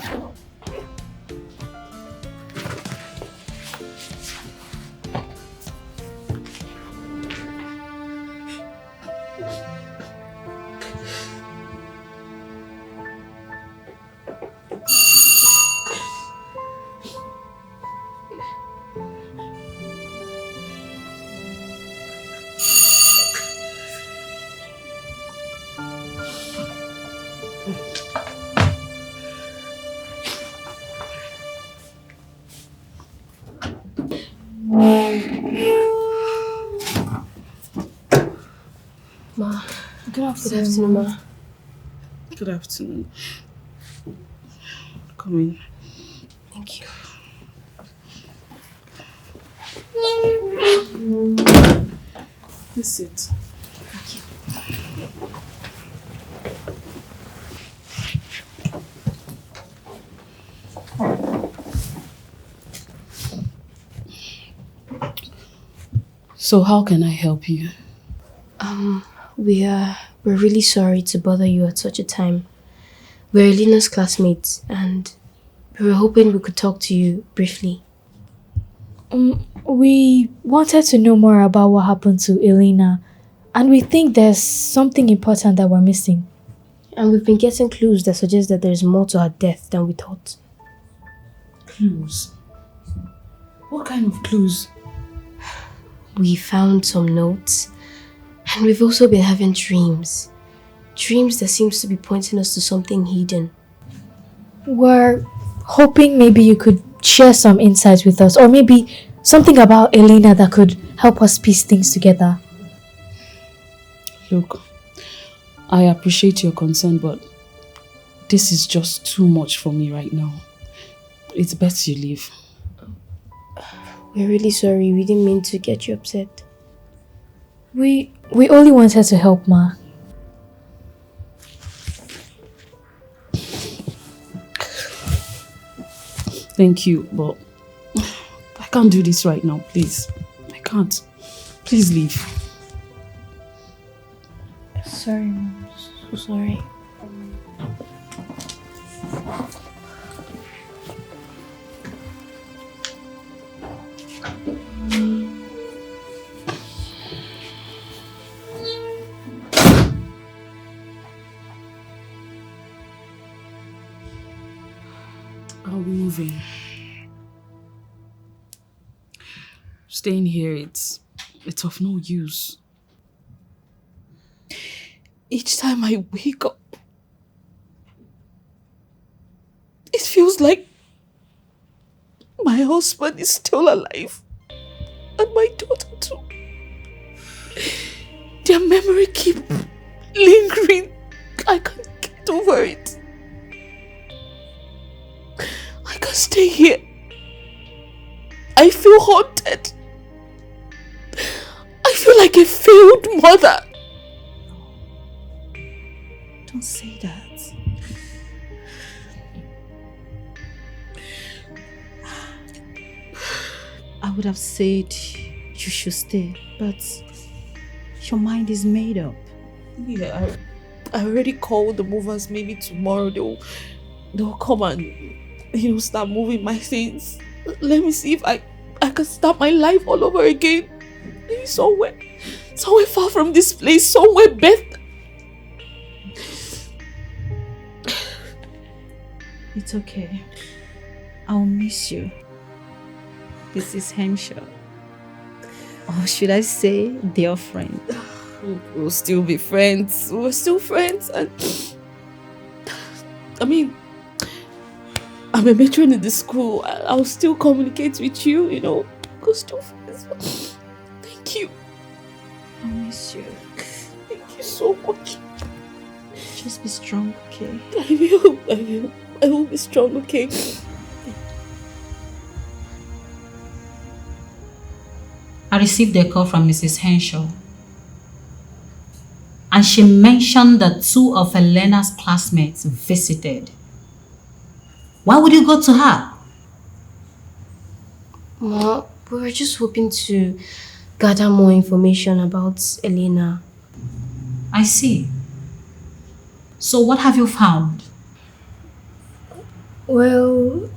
Ma. Good afternoon, Ma. Good afternoon. Come in. Thank you. Please sit. So how can I help you? We're really sorry to bother you at such a time. We're Elena's classmates and we were hoping we could talk to you briefly. We wanted to know more about what happened to Elena, and we think there's something important that we're missing. And we've been getting clues that suggest that there's more to her death than we thought. Clues? What kind of clues? We found some notes, and we've also been having dreams. Dreams that seems to be pointing us to something hidden. We're hoping maybe you could share some insights with us, or maybe something about Elena that could help us piece things together. Look, I appreciate your concern, but this is just too much for me right now. It's best you leave. We're really sorry. We didn't mean to get you upset. We only wanted to help, Ma. Thank you, but I can't do this right now, please. I can't. Please leave. Sorry, Mom. So sorry. I'll be moving. Staying here, it's of no use. Each time I wake up, it feels like my husband is still alive. And my daughter too. Their memory keep lingering. I can't get over it. I can't stay here. I feel haunted. I feel like a failed mother. Don't say that. I would have said you should stay, but your mind is made up. Yeah, I already called the movers. Maybe tomorrow they'll come and start moving my things. Let me see if I can start my life all over again. Maybe somewhere far from this place, somewhere better. It's okay. I'll miss you. This is Hampshire. Or should I say, dear friend? We'll still be friends. We're still friends, and I mean, I'm a matron in the school. I'll still communicate with you, you know. Go still friends. Thank you. I miss you. Thank you so much. Just be strong, okay? I will be strong, okay? I received a call from Mrs. Henshaw, and she mentioned that two of Elena's classmates visited. Why would you go to her? Ma, we were just hoping to gather more information about Elena. I see. So what have you found? Well,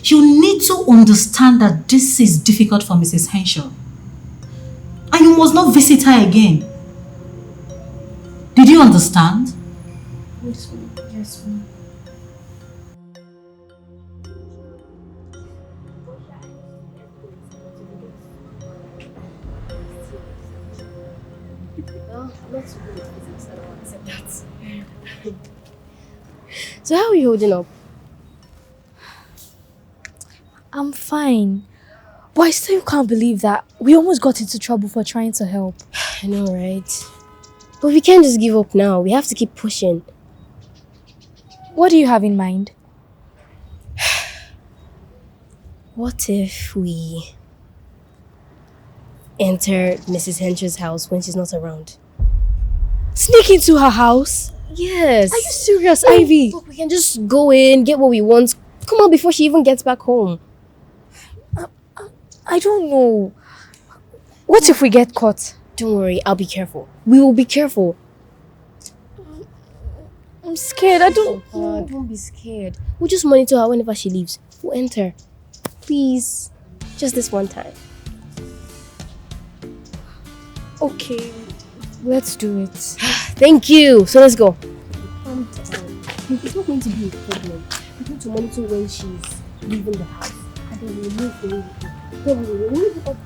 You need to understand that this is difficult for Mrs. Henshaw. And you must not visit her again. Did you understand? Yes, ma'am. Yes, ma'am. Well, not so good at physics, I don't accept that. So how are you holding up? I'm fine. But I still can't believe that we almost got into trouble for trying to help. I know, right? But we can't just give up now. We have to keep pushing. What do you have in mind? What if we enter Mrs. Henshaw's house when she's not around? Sneak into her house? Yes. Are you serious, Ivy? Look, we can just go in, get what we want, come out before she even gets back home. I don't know. What if we get caught? Don't worry, I'll be careful. We will be careful. I'm scared. I don't... Oh, don't be scared. We'll just monitor her whenever she leaves. We'll enter. Please. Just this one time. Okay. Let's do it. Thank you. So let's go. It's not going to be a problem. We need to monitor when she's leaving the house. And then we'll move the way we go. Then we'll move up.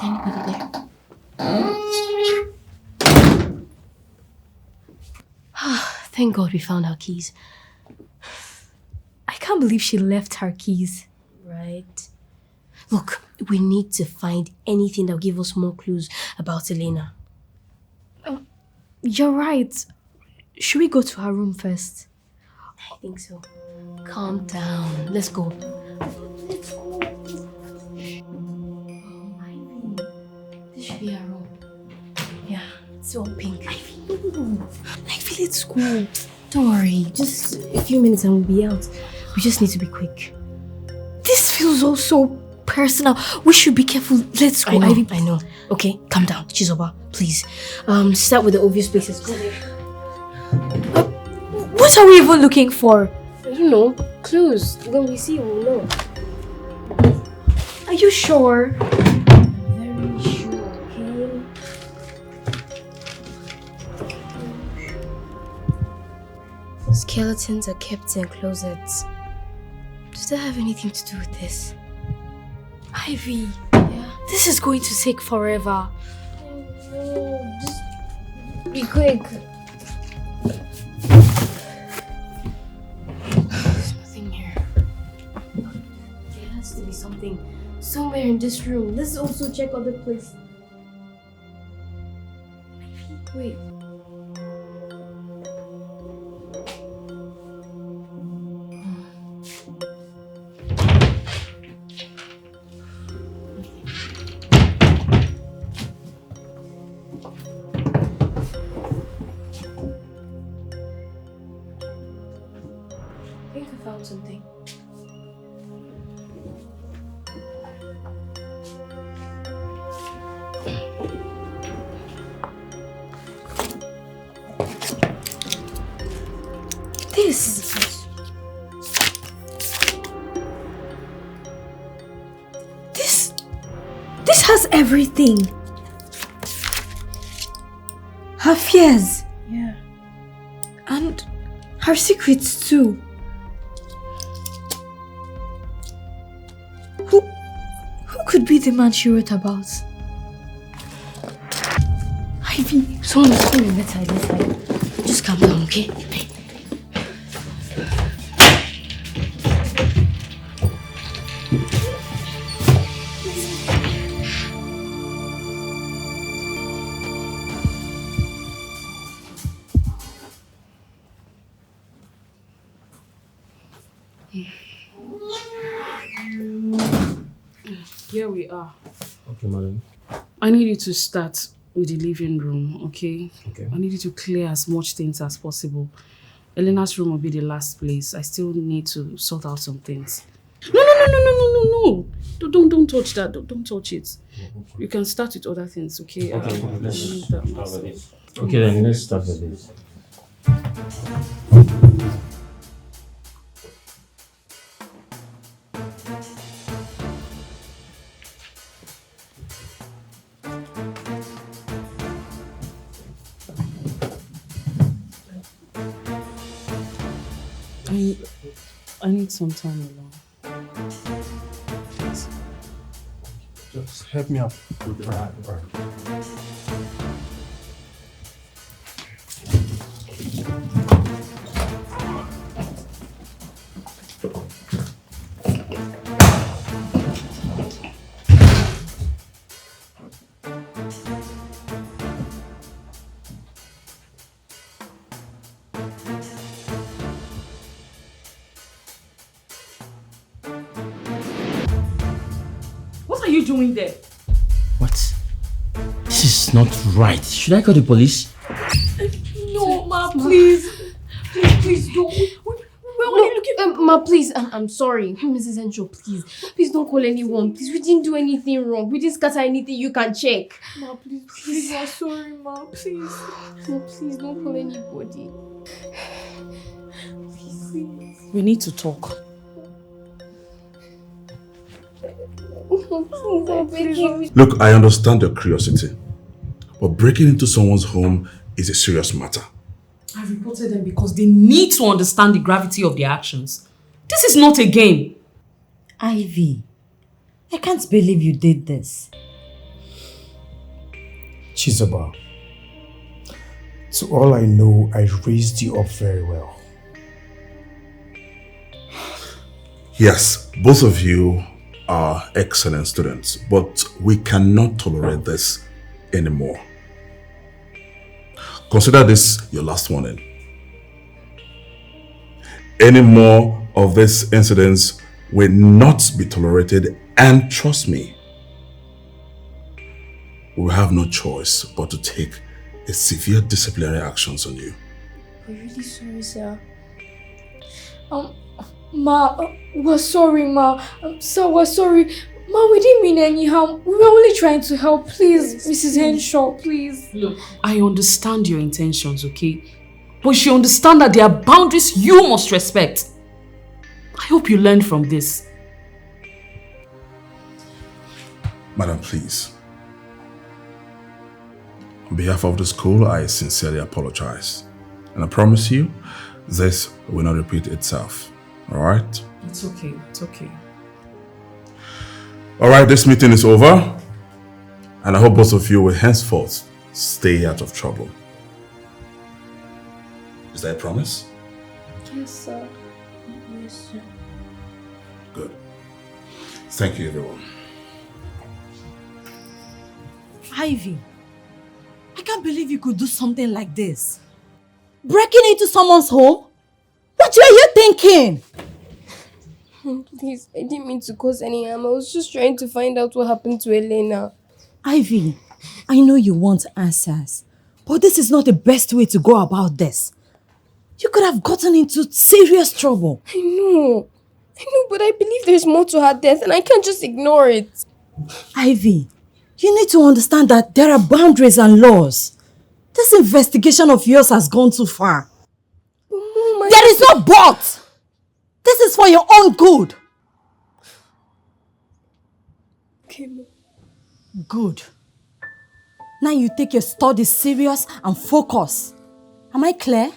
anybody there? Thank God we found our keys. I can't believe she left her keys. Right. Look, we need to find anything that will give us more clues about Elena. You're right. Should we go to her room first? I think so. Calm down. Let's go. This should be our room. Yeah, it's all pink. Ivy, let's go. Don't worry. Just a few minutes and we'll be out. We just need to be quick. This feels all so personal. We should be careful. Let's go, Ivy. I know. Okay, calm down. Chizoba, please. Start with the obvious places. Go there. What are we even looking for? I don't know. Clues. When we see, we'll know. Are you sure? Very sure, okay? Skeletons are kept in closets. Does that have anything to do with this? Ivy, Yeah. this is going to take forever. No, just be quick. There's nothing here. There has to be something somewhere in this room. Let's also check other places. Wait. I think I found something. This has everything. Her fears. Yeah. And her secrets too. Who could be the man she wrote about? Ivy. Sorry, let's hide. Just calm down, okay? Here we are. Okay, madam. I need you to start with the living room, okay? Okay. I need you to clear as much things as possible. Elena's room will be the last place. I still need to sort out some things. No. Don't touch that. Don't touch it. You can start with other things, okay? Okay, let's leave start that with myself. this. Okay, then let's start with this. I need some time alone. Just help me up. Right. What are you doing there? What? This is not right. Should I call the police? No, Ma, please. Please don't. We're only looking. Ma, please. I'm sorry. Mrs. Encho, please. Please don't call anyone. Please, we didn't do anything wrong. We didn't scatter anything. You can check. Ma, please. I'm sorry, Ma. Please. Ma, please don't call anybody. We need to talk. Please, I beg you. Look, I understand your curiosity, but breaking into someone's home is a serious matter. I reported them because they need to understand the gravity of their actions. This is not a game. Ivy, I can't believe you did this. Chizoba, to all I know, I raised you up very well. Yes, both of you are excellent students, but we cannot tolerate this anymore. Consider this your last warning. Any more of these incidents will not be tolerated, and trust me, we will have no choice but to take a severe disciplinary actions on you. We're really sorry, sir. Ma, we're sorry, Ma. Sir, we're sorry. Ma, we didn't mean any harm. We were only trying to help. Please, Mrs. Henshaw, please. Look, I understand your intentions, okay? But you understand that there are boundaries you must respect. I hope you learn from this. Madam, please. On behalf of the school, I sincerely apologize. And I promise you, this will not repeat itself. Alright? It's okay, it's okay. Alright, this meeting is over. And I hope both of you will henceforth stay out of trouble. Is that a promise? Yes, sir. Yes, sir. Good. Thank you, everyone. Ivy, I can't believe you could do something like this. Breaking into someone's home? What were you thinking? Please, I didn't mean to cause any harm. I was just trying to find out what happened to Elena. Ivy, I know you want answers, but this is not the best way to go about this. You could have gotten into serious trouble. I know, but I believe there's more to her death and I can't just ignore it. Ivy, you need to understand that there are boundaries and laws. This investigation of yours has gone too far. Mom, there is no but! This is for your own good. Okay, Mom. Good. Now you take your studies serious and focus. Am I clear?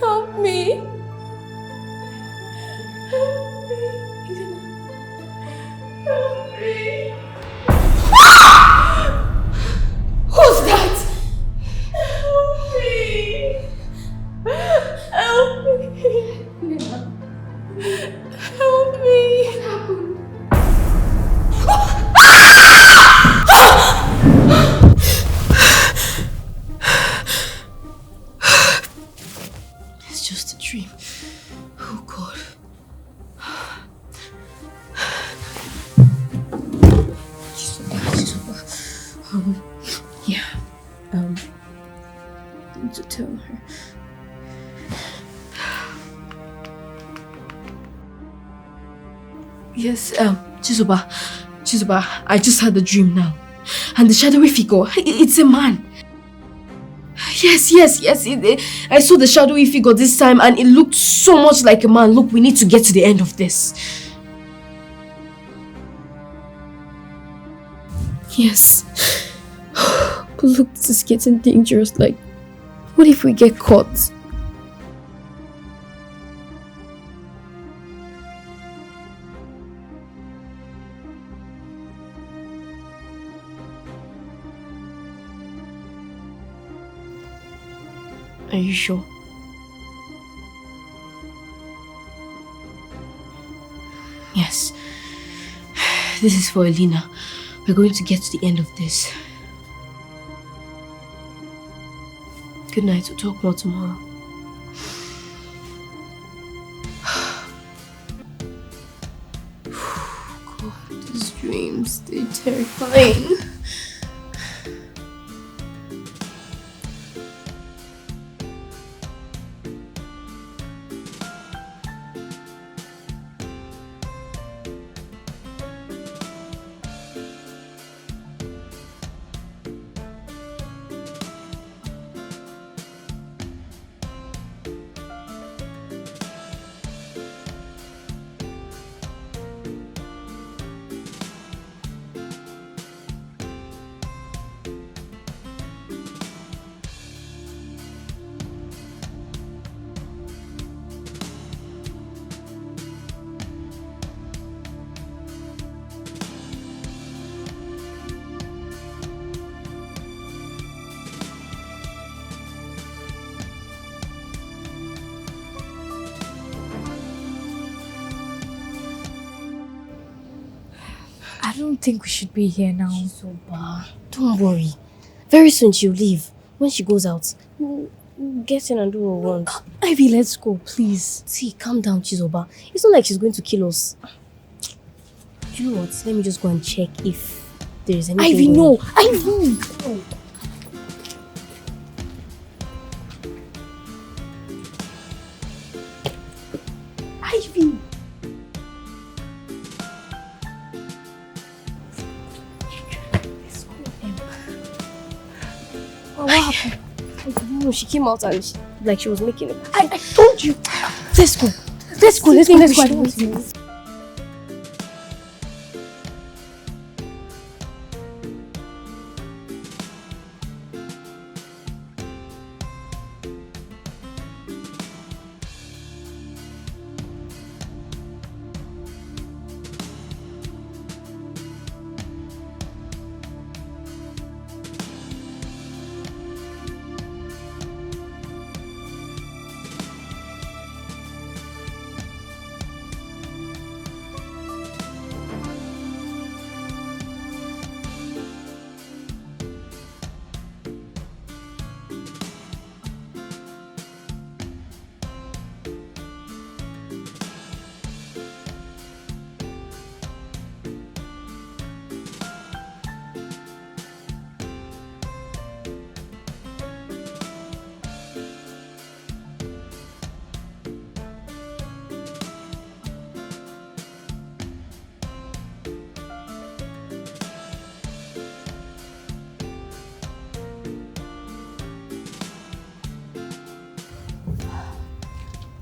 Help me. Help me. Who's that? Help me. Help me. Help me. What happened? It's just a dream. Oh God. Yeah. I need to tell her. Yes, Chizuba, I just had a dream now. And the shadowy figure, it's a man. Yes. I saw the shadowy figure this time and it looked so much like a man. Look, we need to get to the end of this. Yes. But look, this is getting dangerous. Like, what if we get caught? Are you sure? Yes. This is for Elena. We're going to get to the end of this. Good night. We'll talk more tomorrow. God. dreams. They're terrifying. I don't think we should be here now. Chizoba, don't worry. Very soon she'll leave. When she goes out, we'll get in and do what we want. Ivy, let's go, please. See, calm down, Chizoba. It's not like she's going to kill us. You know what? Let me just go and check if there is anything. Ivy, going no! on. Ivy! No. Ivy! What happened? I don't know. She came out and she was making it. I told you. Let's go. Let's go. Let's go.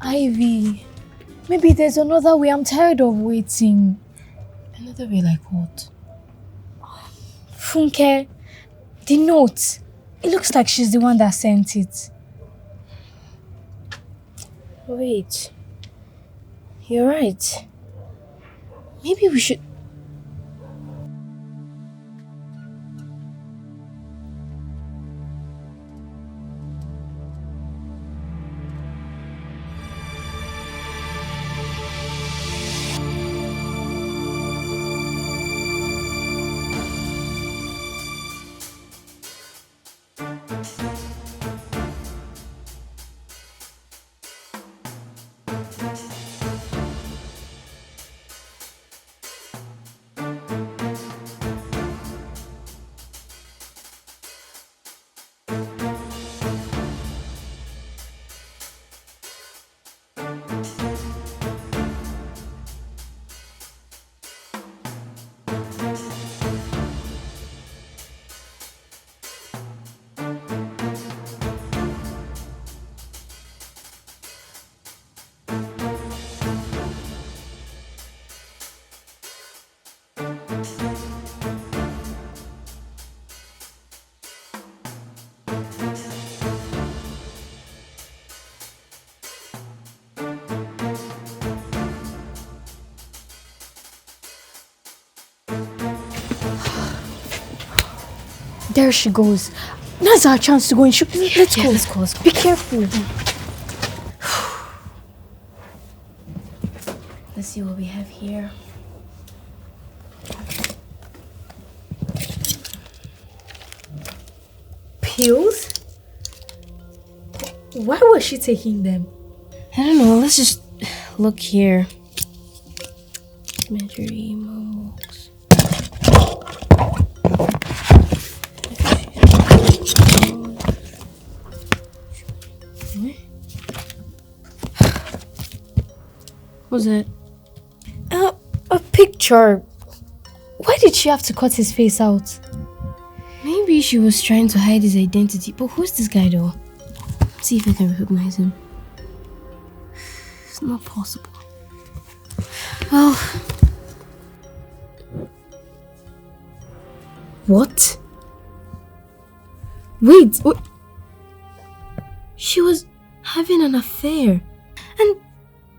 Ivy, maybe there's another way. I'm tired of waiting. Another way like what? Funke, the note. It looks like she's the one that sent it. Wait. You're right. Maybe we should... There she goes. Now's our chance to go in. Let's go. Let's go. Be careful. Let's see what we have here. Pills? Why was she taking them? I don't know. Let's just look here. Mercury, Momox. What's that? A picture. Why did she have to cut his face out? Maybe she was trying to hide his identity. But who's this guy though? Let's see if I can recognize him. It's not possible. Well... What? Wait, what? She was having an affair. And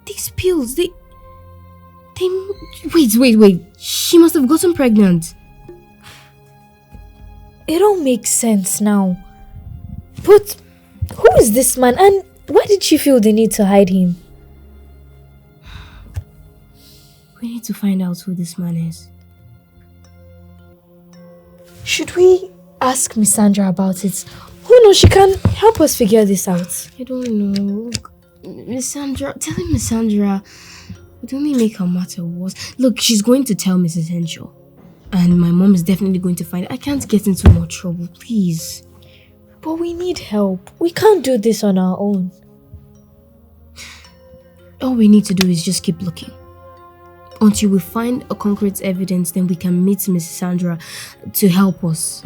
these pills, they... Wait. She must have gotten pregnant. It all makes sense now. But who is this man and why did she feel the need to hide him? We need to find out who this man is. Should we ask Miss Sandra about it? Who knows, she can help us figure this out. I don't know. Miss Sandra, telling Miss Sandra would only make her matter worse. Look, she's going to tell Mrs. Henshaw. And my mom is definitely going to find it. I can't get into more trouble, please. But we need help. We can't do this on our own. All we need to do is just keep looking. Until we find a concrete evidence, then we can meet Mrs. Sandra to help us.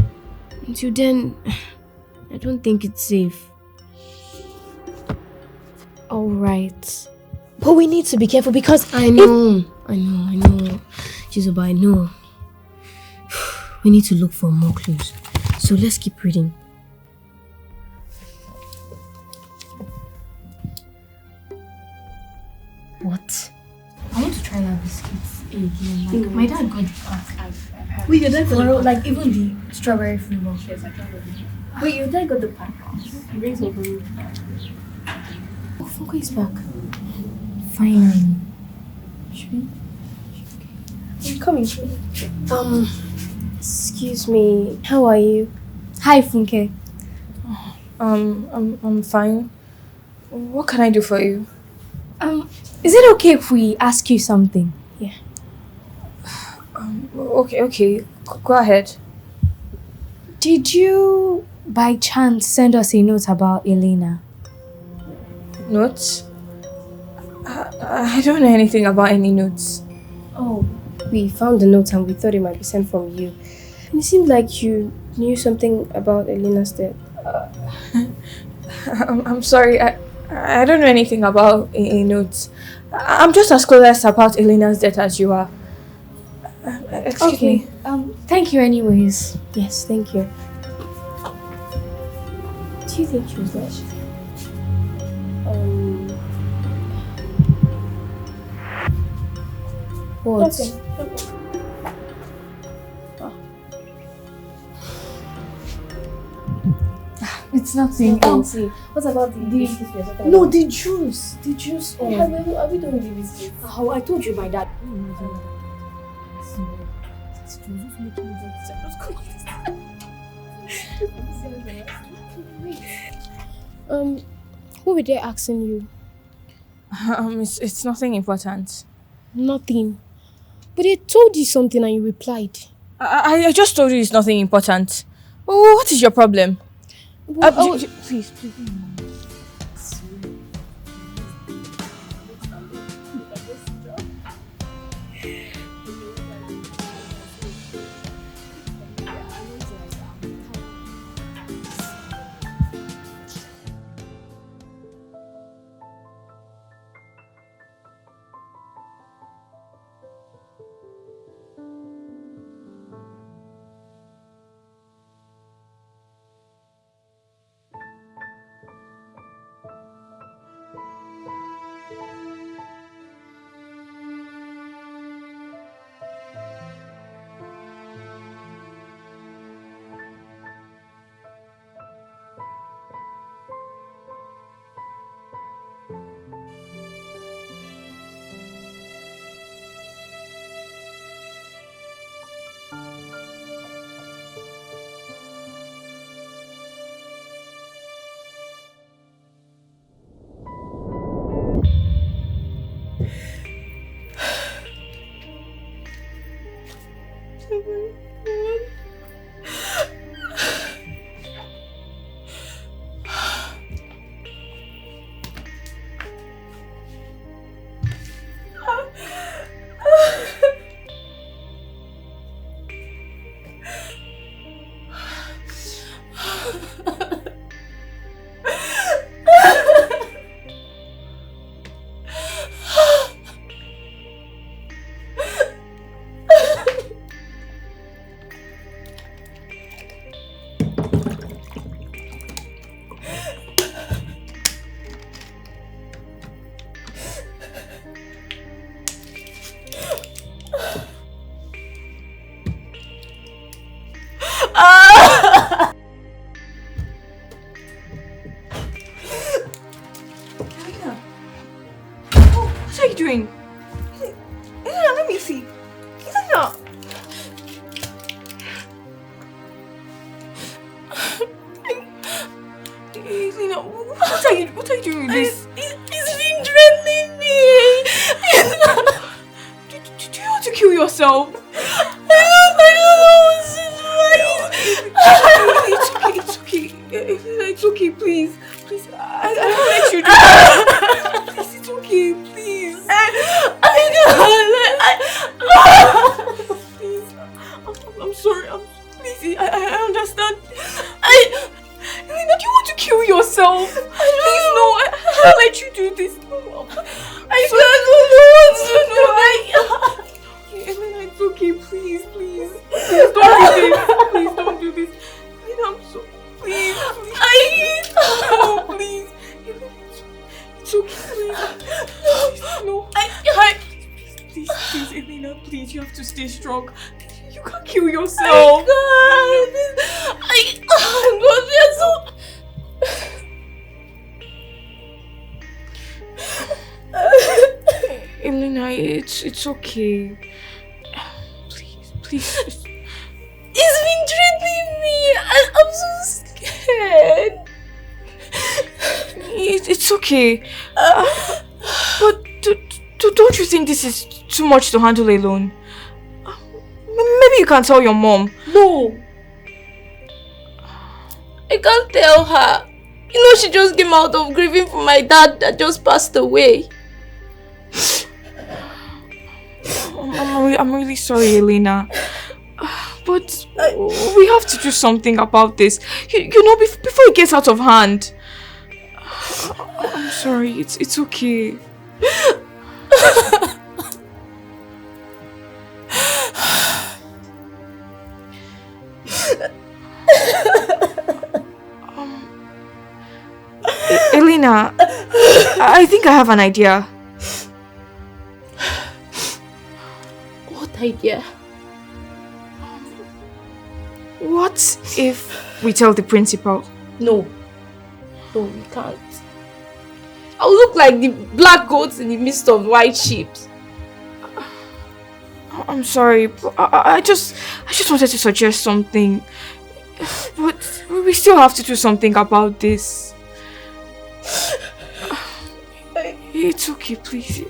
Until then, I don't think it's safe. Alright. But we need to be careful because I know. Chizoba, I know. We need to look for more clues. So let's keep reading. What? I want to try that biscuits again. Like, my dad got the pack. Wait, your dad got the pack? Like, even the strawberry flavor. Yes, I tried it. Wait, your dad got the pack. He brings over me. Oh, Funko is back. Finally. I'm coming. Excuse me. How are you? Hi, Funke. I'm fine. What can I do for you? Is it okay if we ask you something? Yeah. Okay. Go ahead. Did you, by chance, send us a note about Elena? Notes? I don't know anything about any notes. Oh. We found the note and we thought it might be sent from you. And it seemed like you knew something about Elena's death. I'm sorry. I don't know anything about a note. I'm just as clueless about Elena's death as you are. Excuse me. Thank you anyways. Yes, thank you. Do you think she was dead? What? Okay. It's nothing. See. What about the biscuits? No, the juice. The juice. Oh. Yeah, are we doing the biscuits? Oh, I told you my dad. What were they asking you? It's nothing important. Nothing. But they told you something and you replied. I just told you it's nothing important. What is your problem? Please. See, Elena. Elena, what are you doing with this? It's been threatening me. Do you want to kill yourself? I don't know what's right. It's okay. It's okay, please. Please, I won't let you do that. Please, it's okay, please. Please, I'm sorry. Please, I understand. Elena, do you want to kill yourself? Please, no, I won't let you do this. No, I don't know what to do. Elena, it's okay, please. Please don't do this. Please don't do this. Elena, I'm so... Please. No, please. Elena, it's okay, please. No. Please, Elena, please, you have to stay strong. You can't kill yourself. Elena, it's okay. Please. It's been threatening me. I'm so scared. It's okay. But don't you think this is too much to handle alone? Maybe you can tell your mom. No. I can't tell her. You know, she just came out of grieving for my dad that just passed away. I'm really sorry, Elena. But we have to do something about this. You know, before it gets out of hand. I'm sorry. It's okay. Elena, I think I have an idea. What idea? What if we tell the principal? No, we can't. I'll look like the black goats in the midst of white sheep. I'm sorry, but I just wanted to suggest something. But we still have to do something about this. It's okay, please.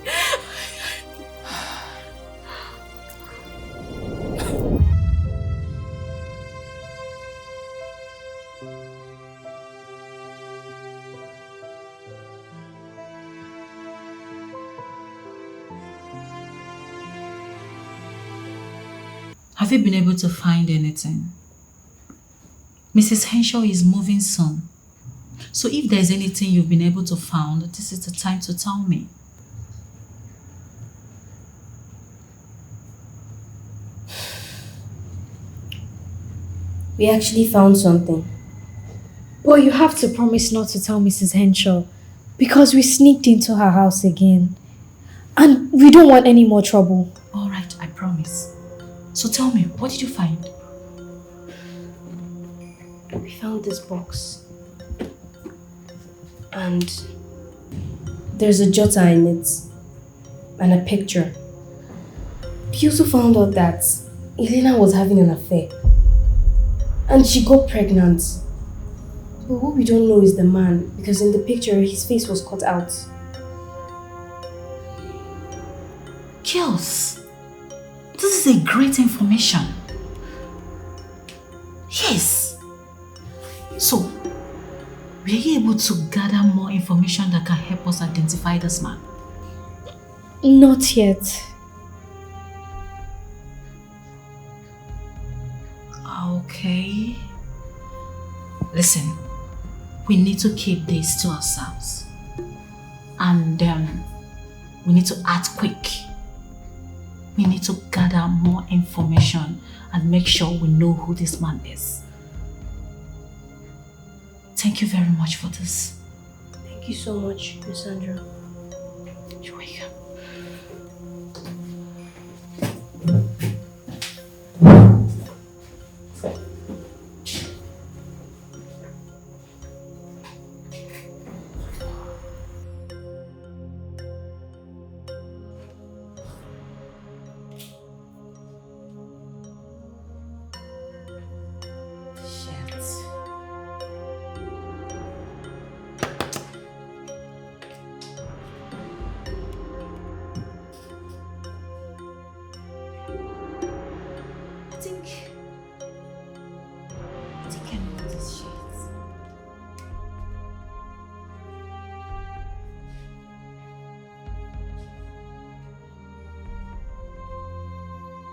Have you been able to find anything? Mrs. Henshaw is moving soon. So if there's anything you've been able to find, this is the time to tell me. We actually found something. But you have to promise not to tell Mrs. Henshaw because we sneaked into her house again. And we don't want any more trouble. Alright, I promise. So tell me, what did you find? We found this box. And there's a jotter in it. And a picture. We also found out that Elena was having an affair. And she got pregnant. But what we don't know is the man, because in the picture his face was cut out. Girls, this is a great information. Yes. So, were you able to gather more information that can help us identify this man? Not yet. Okay. Listen, we need to keep this to ourselves. And we need to act quick. We need to gather more information and make sure we know who this man is. Thank you very much for this. Thank you so much, Miss Sandra. You're welcome.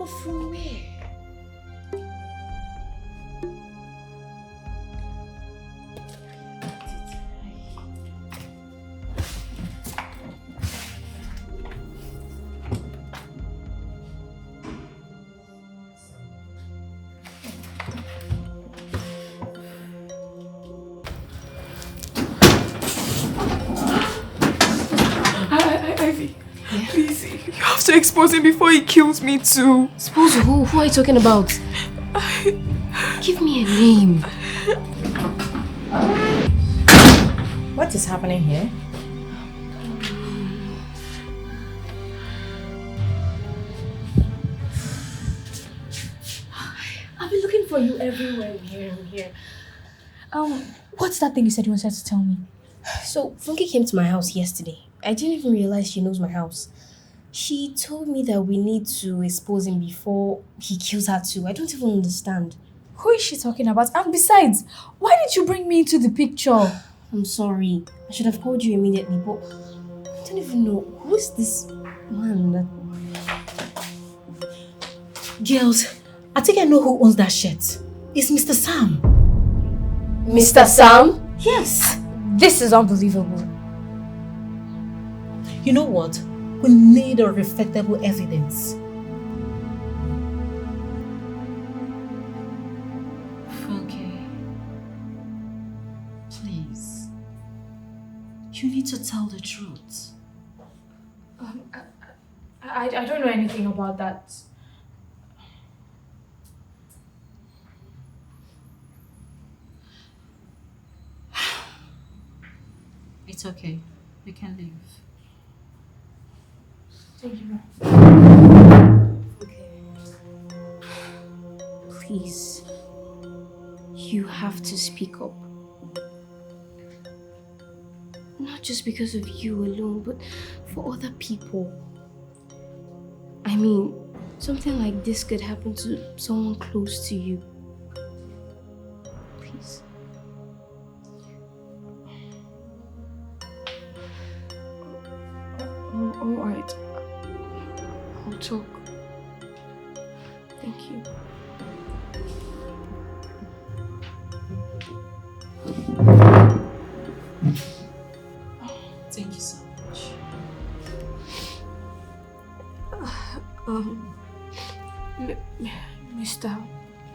But from where? Ivy, please, you have to expose him before he kills me too. Expose who? Who are you talking about? Give me a name. What is happening here? I've been looking for you everywhere, here and here. What's that thing you said you wanted to tell me? So, Funky came to my house yesterday. I didn't even realize she knows my house. She told me that we need to expose him before he kills her too. I don't even understand. Who is she talking about? And besides, why did you bring me into the picture? I'm sorry. I should have called you immediately, but I don't even know. Who is this man? Girls, I think I know who owns that shirt. It's Mr. Sam. Mr. Sam? Yes. This is unbelievable. You know what? We need a reflectable evidence. Okay. Please. You need to tell the truth. I don't know anything about that. It's okay. You can leave. Thank you. Okay. Please. You have to speak up. Not just because of you alone, but for other people. I mean, something like this could happen to someone close to you. Please. Alright. I'll talk. Thank you. Thank you so much.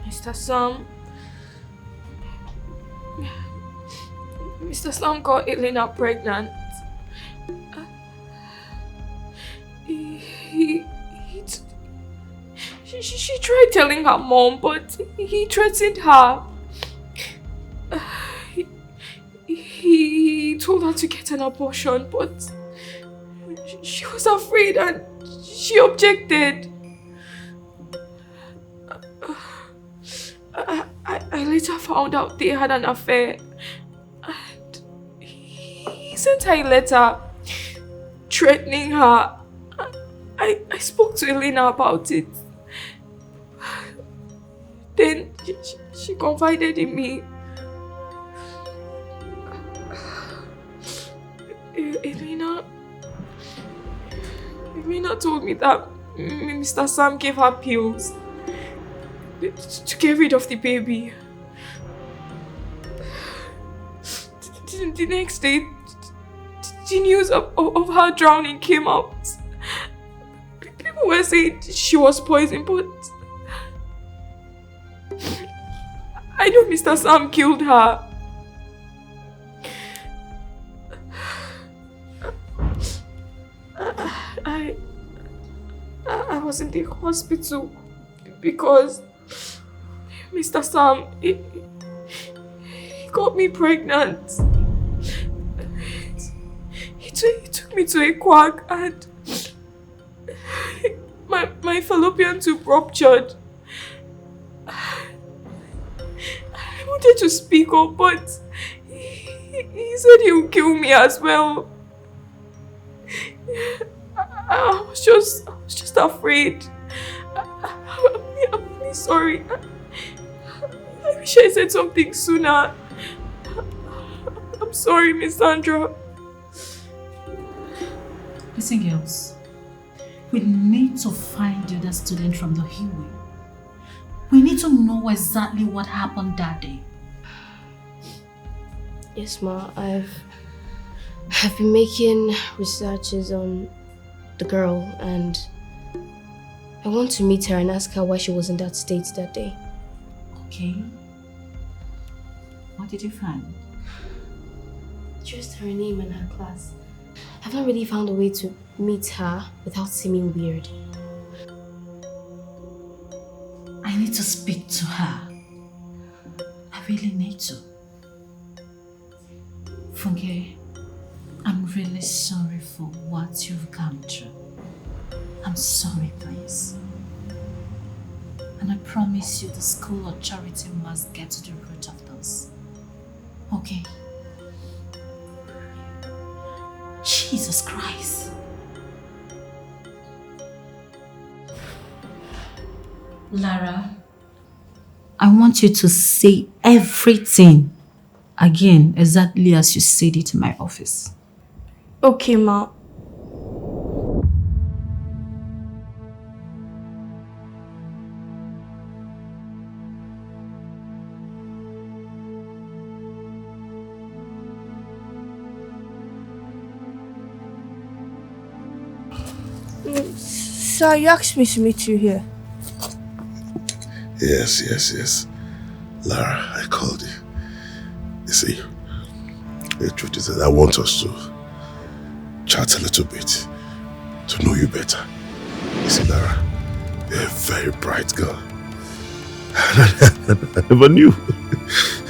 Mr. Sam. Mr. Sam got Elena pregnant. She tried telling her mom, but he threatened her. He told her to get an abortion, but she was afraid and she objected. I later found out they had an affair, and he sent her a letter threatening her. I spoke to Elena about it. Then she confided in me. Elena told me that Mr. Sam gave her pills to get rid of the baby. The next day, the news of her drowning came out. People were saying she was poisoned, but I know Mr. Sam killed her. I was in the hospital because Mr. Sam, he got me pregnant. He took me to a quack and my fallopian tube ruptured. I wanted to speak up, but he said he would kill me as well. I was just afraid. I'm really sorry. I wish I said something sooner. I'm sorry, Miss Sandra. Listen, girls. We need to find the other student from the highway. We need to know exactly what happened that day. Yes, Ma. I've been making researches on the girl and I want to meet her and ask her why she was in that state that day. Okay. What did you find? Just her name and her class. I've not really found a way to meet her without seeming weird. I need to speak to her. I really need to. Funke, I'm really sorry for what you've gone through. I'm sorry, please. And I promise you the school authority must get to the root of this. Okay? Jesus Christ. Lara, I want you to say everything again exactly as you said it in my office. Okay, Ma. Sir, you asked me to meet you here. Yes. Lara, I called you. You see, the truth is that I want us to chat a little bit, to know you better. You see, Lara, you're a very bright girl. I never knew.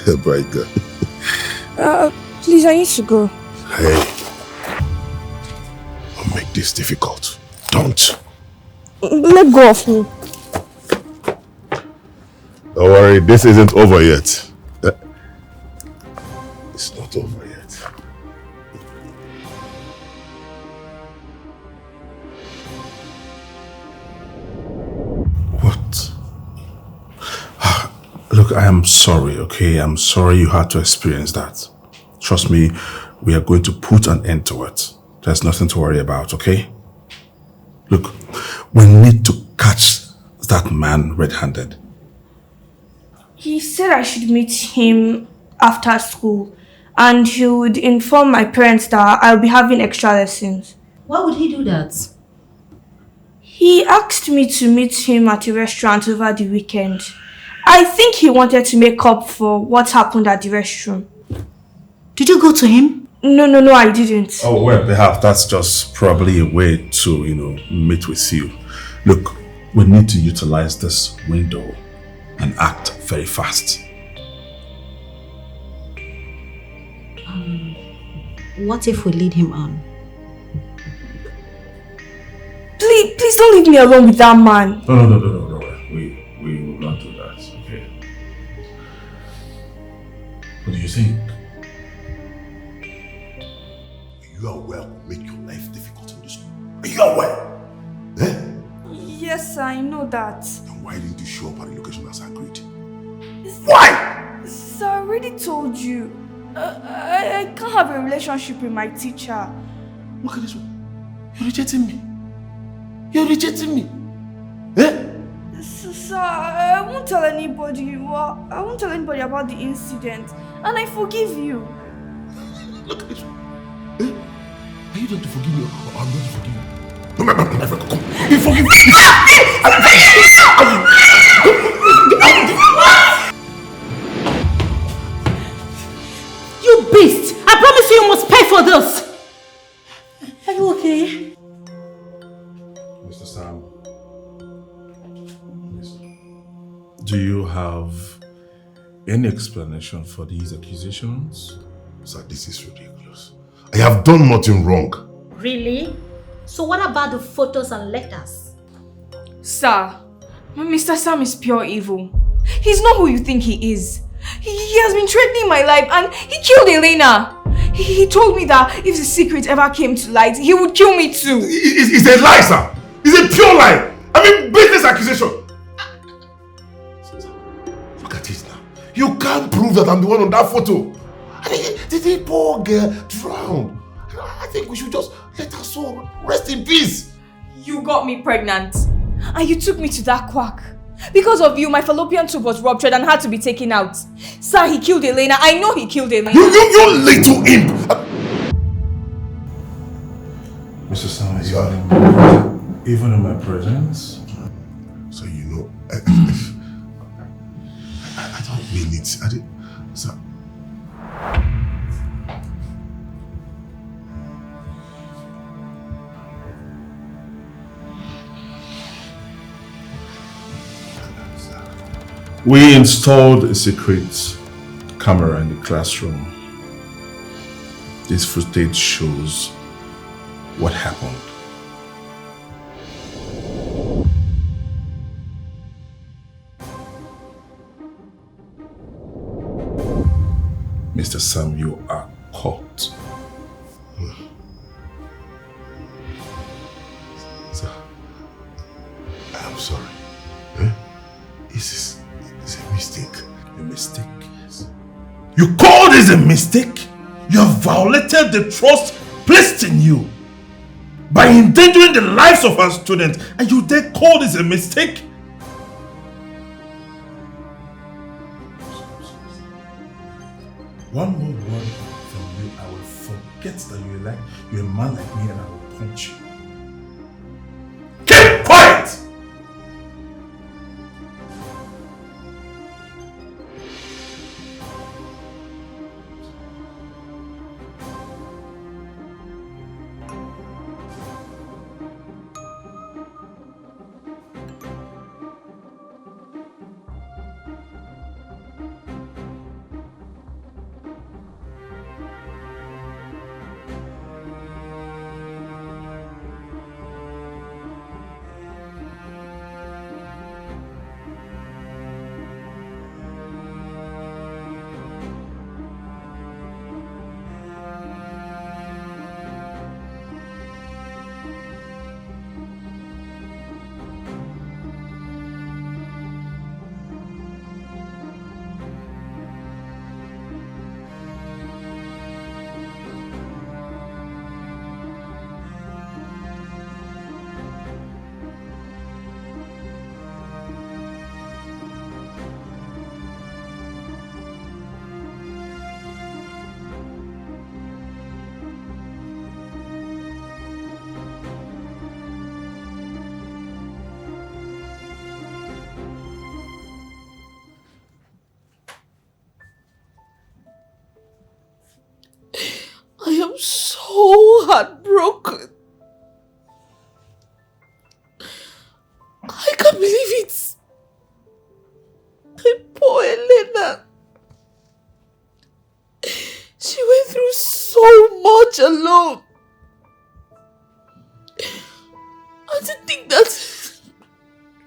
A bright girl. Please, I need to go. Hey, don't make this difficult. Don't. Let go of me. Don't worry, this isn't over yet. It's not over yet. What? Look, I am sorry, okay? I'm sorry you had to experience that. Trust me, we are going to put an end to it. There's nothing to worry about, okay? Look, we need to catch that man red-handed. He said I should meet him after school and he would inform my parents that I'll be having extra lessons. Why would he do that? He asked me to meet him at a restaurant over the weekend. I think he wanted to make up for what happened at the restroom. Did you go to him? No, I didn't. Oh, well, perhaps that's just probably a way to, meet with you. Look, we need to utilize this window and act very fast. What if we lead him on? Please don't leave me alone with that man. No. We will not do that, okay? What do you think? You are well will make your life difficult in this school. Are you aware? Eh? Yes, I know that. Then why didn't you show up at the location as agreed? Why? Sir, I already told you. I can't have a relationship with my teacher. Look at this one. You're rejecting me. Eh? Sir, I won't tell anybody. Well, I won't tell anybody about the incident. And I forgive you. Look at this one. Eh? Are you going to forgive me or I'm going to forgive you? No, come. You forgive me. You beast! I promise you must pay for this! Are you okay? Mr. Sam, do you have any explanation for these accusations? Sir, this is ridiculous. I have done nothing wrong. Really? So what about the photos and letters? Sir, Mr. Sam is pure evil. He's not who you think he is. He has been threatening my life and he killed Elena. He told me that if the secret ever came to light, he would kill me too. It's a lie, sir. It's a pure lie. I mean, business accusation. Look at this now. You can't prove that I'm the one on that photo. I mean, the poor girl drowned. I think we should just let her soul rest in peace. You got me pregnant. And you took me to that quack. Because of you, my fallopian tube was ruptured and had to be taken out. Sir, he killed Elena. I know he killed Elena. You little imp! Mr. Sam, even in my presence? So you know, I don't mean it. Sir. We installed a secret camera in the classroom. This footage shows what happened. Mr. Sam, you are caught. Sir, I'm sorry. It's a mistake. A mistake? Yes. You call this a mistake? You have violated the trust placed in you by endangering the lives of our students, and you dare call this a mistake? One more word from you, I will forget that you're a man like me, and I will punch you. Keep quiet! I am so heartbroken. I can't believe it. The poor Elena. She went through so much alone. And to think that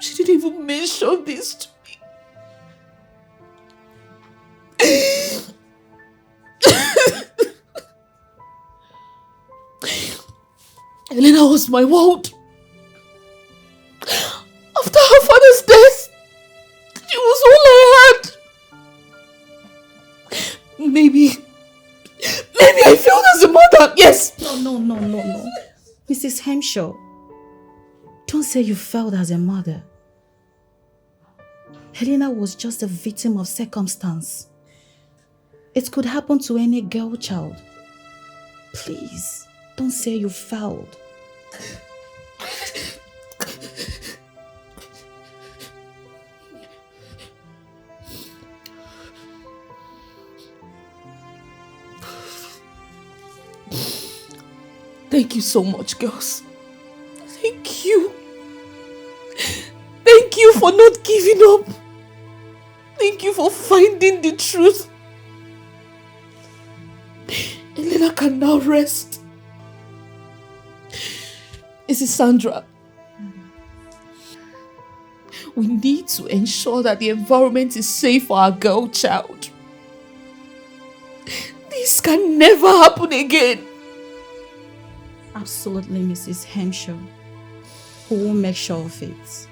she didn't even mention this to me. Elena was my world. After her father's death, she was all I had. Maybe I failed as a mother, yes. No. Mrs. Hemshaw, don't say you failed as a mother. Helena was just a victim of circumstance. It could happen to any girl child. Please, don't say you failed. Thank you so much, girls. Thank you. Thank you for not giving up. Thank you for finding the truth. Elena can now rest. Mrs. Sandra, we need to ensure that the environment is safe for our girl child. This can never happen again. Absolutely, Mrs. Hemshaw. We will make sure of it.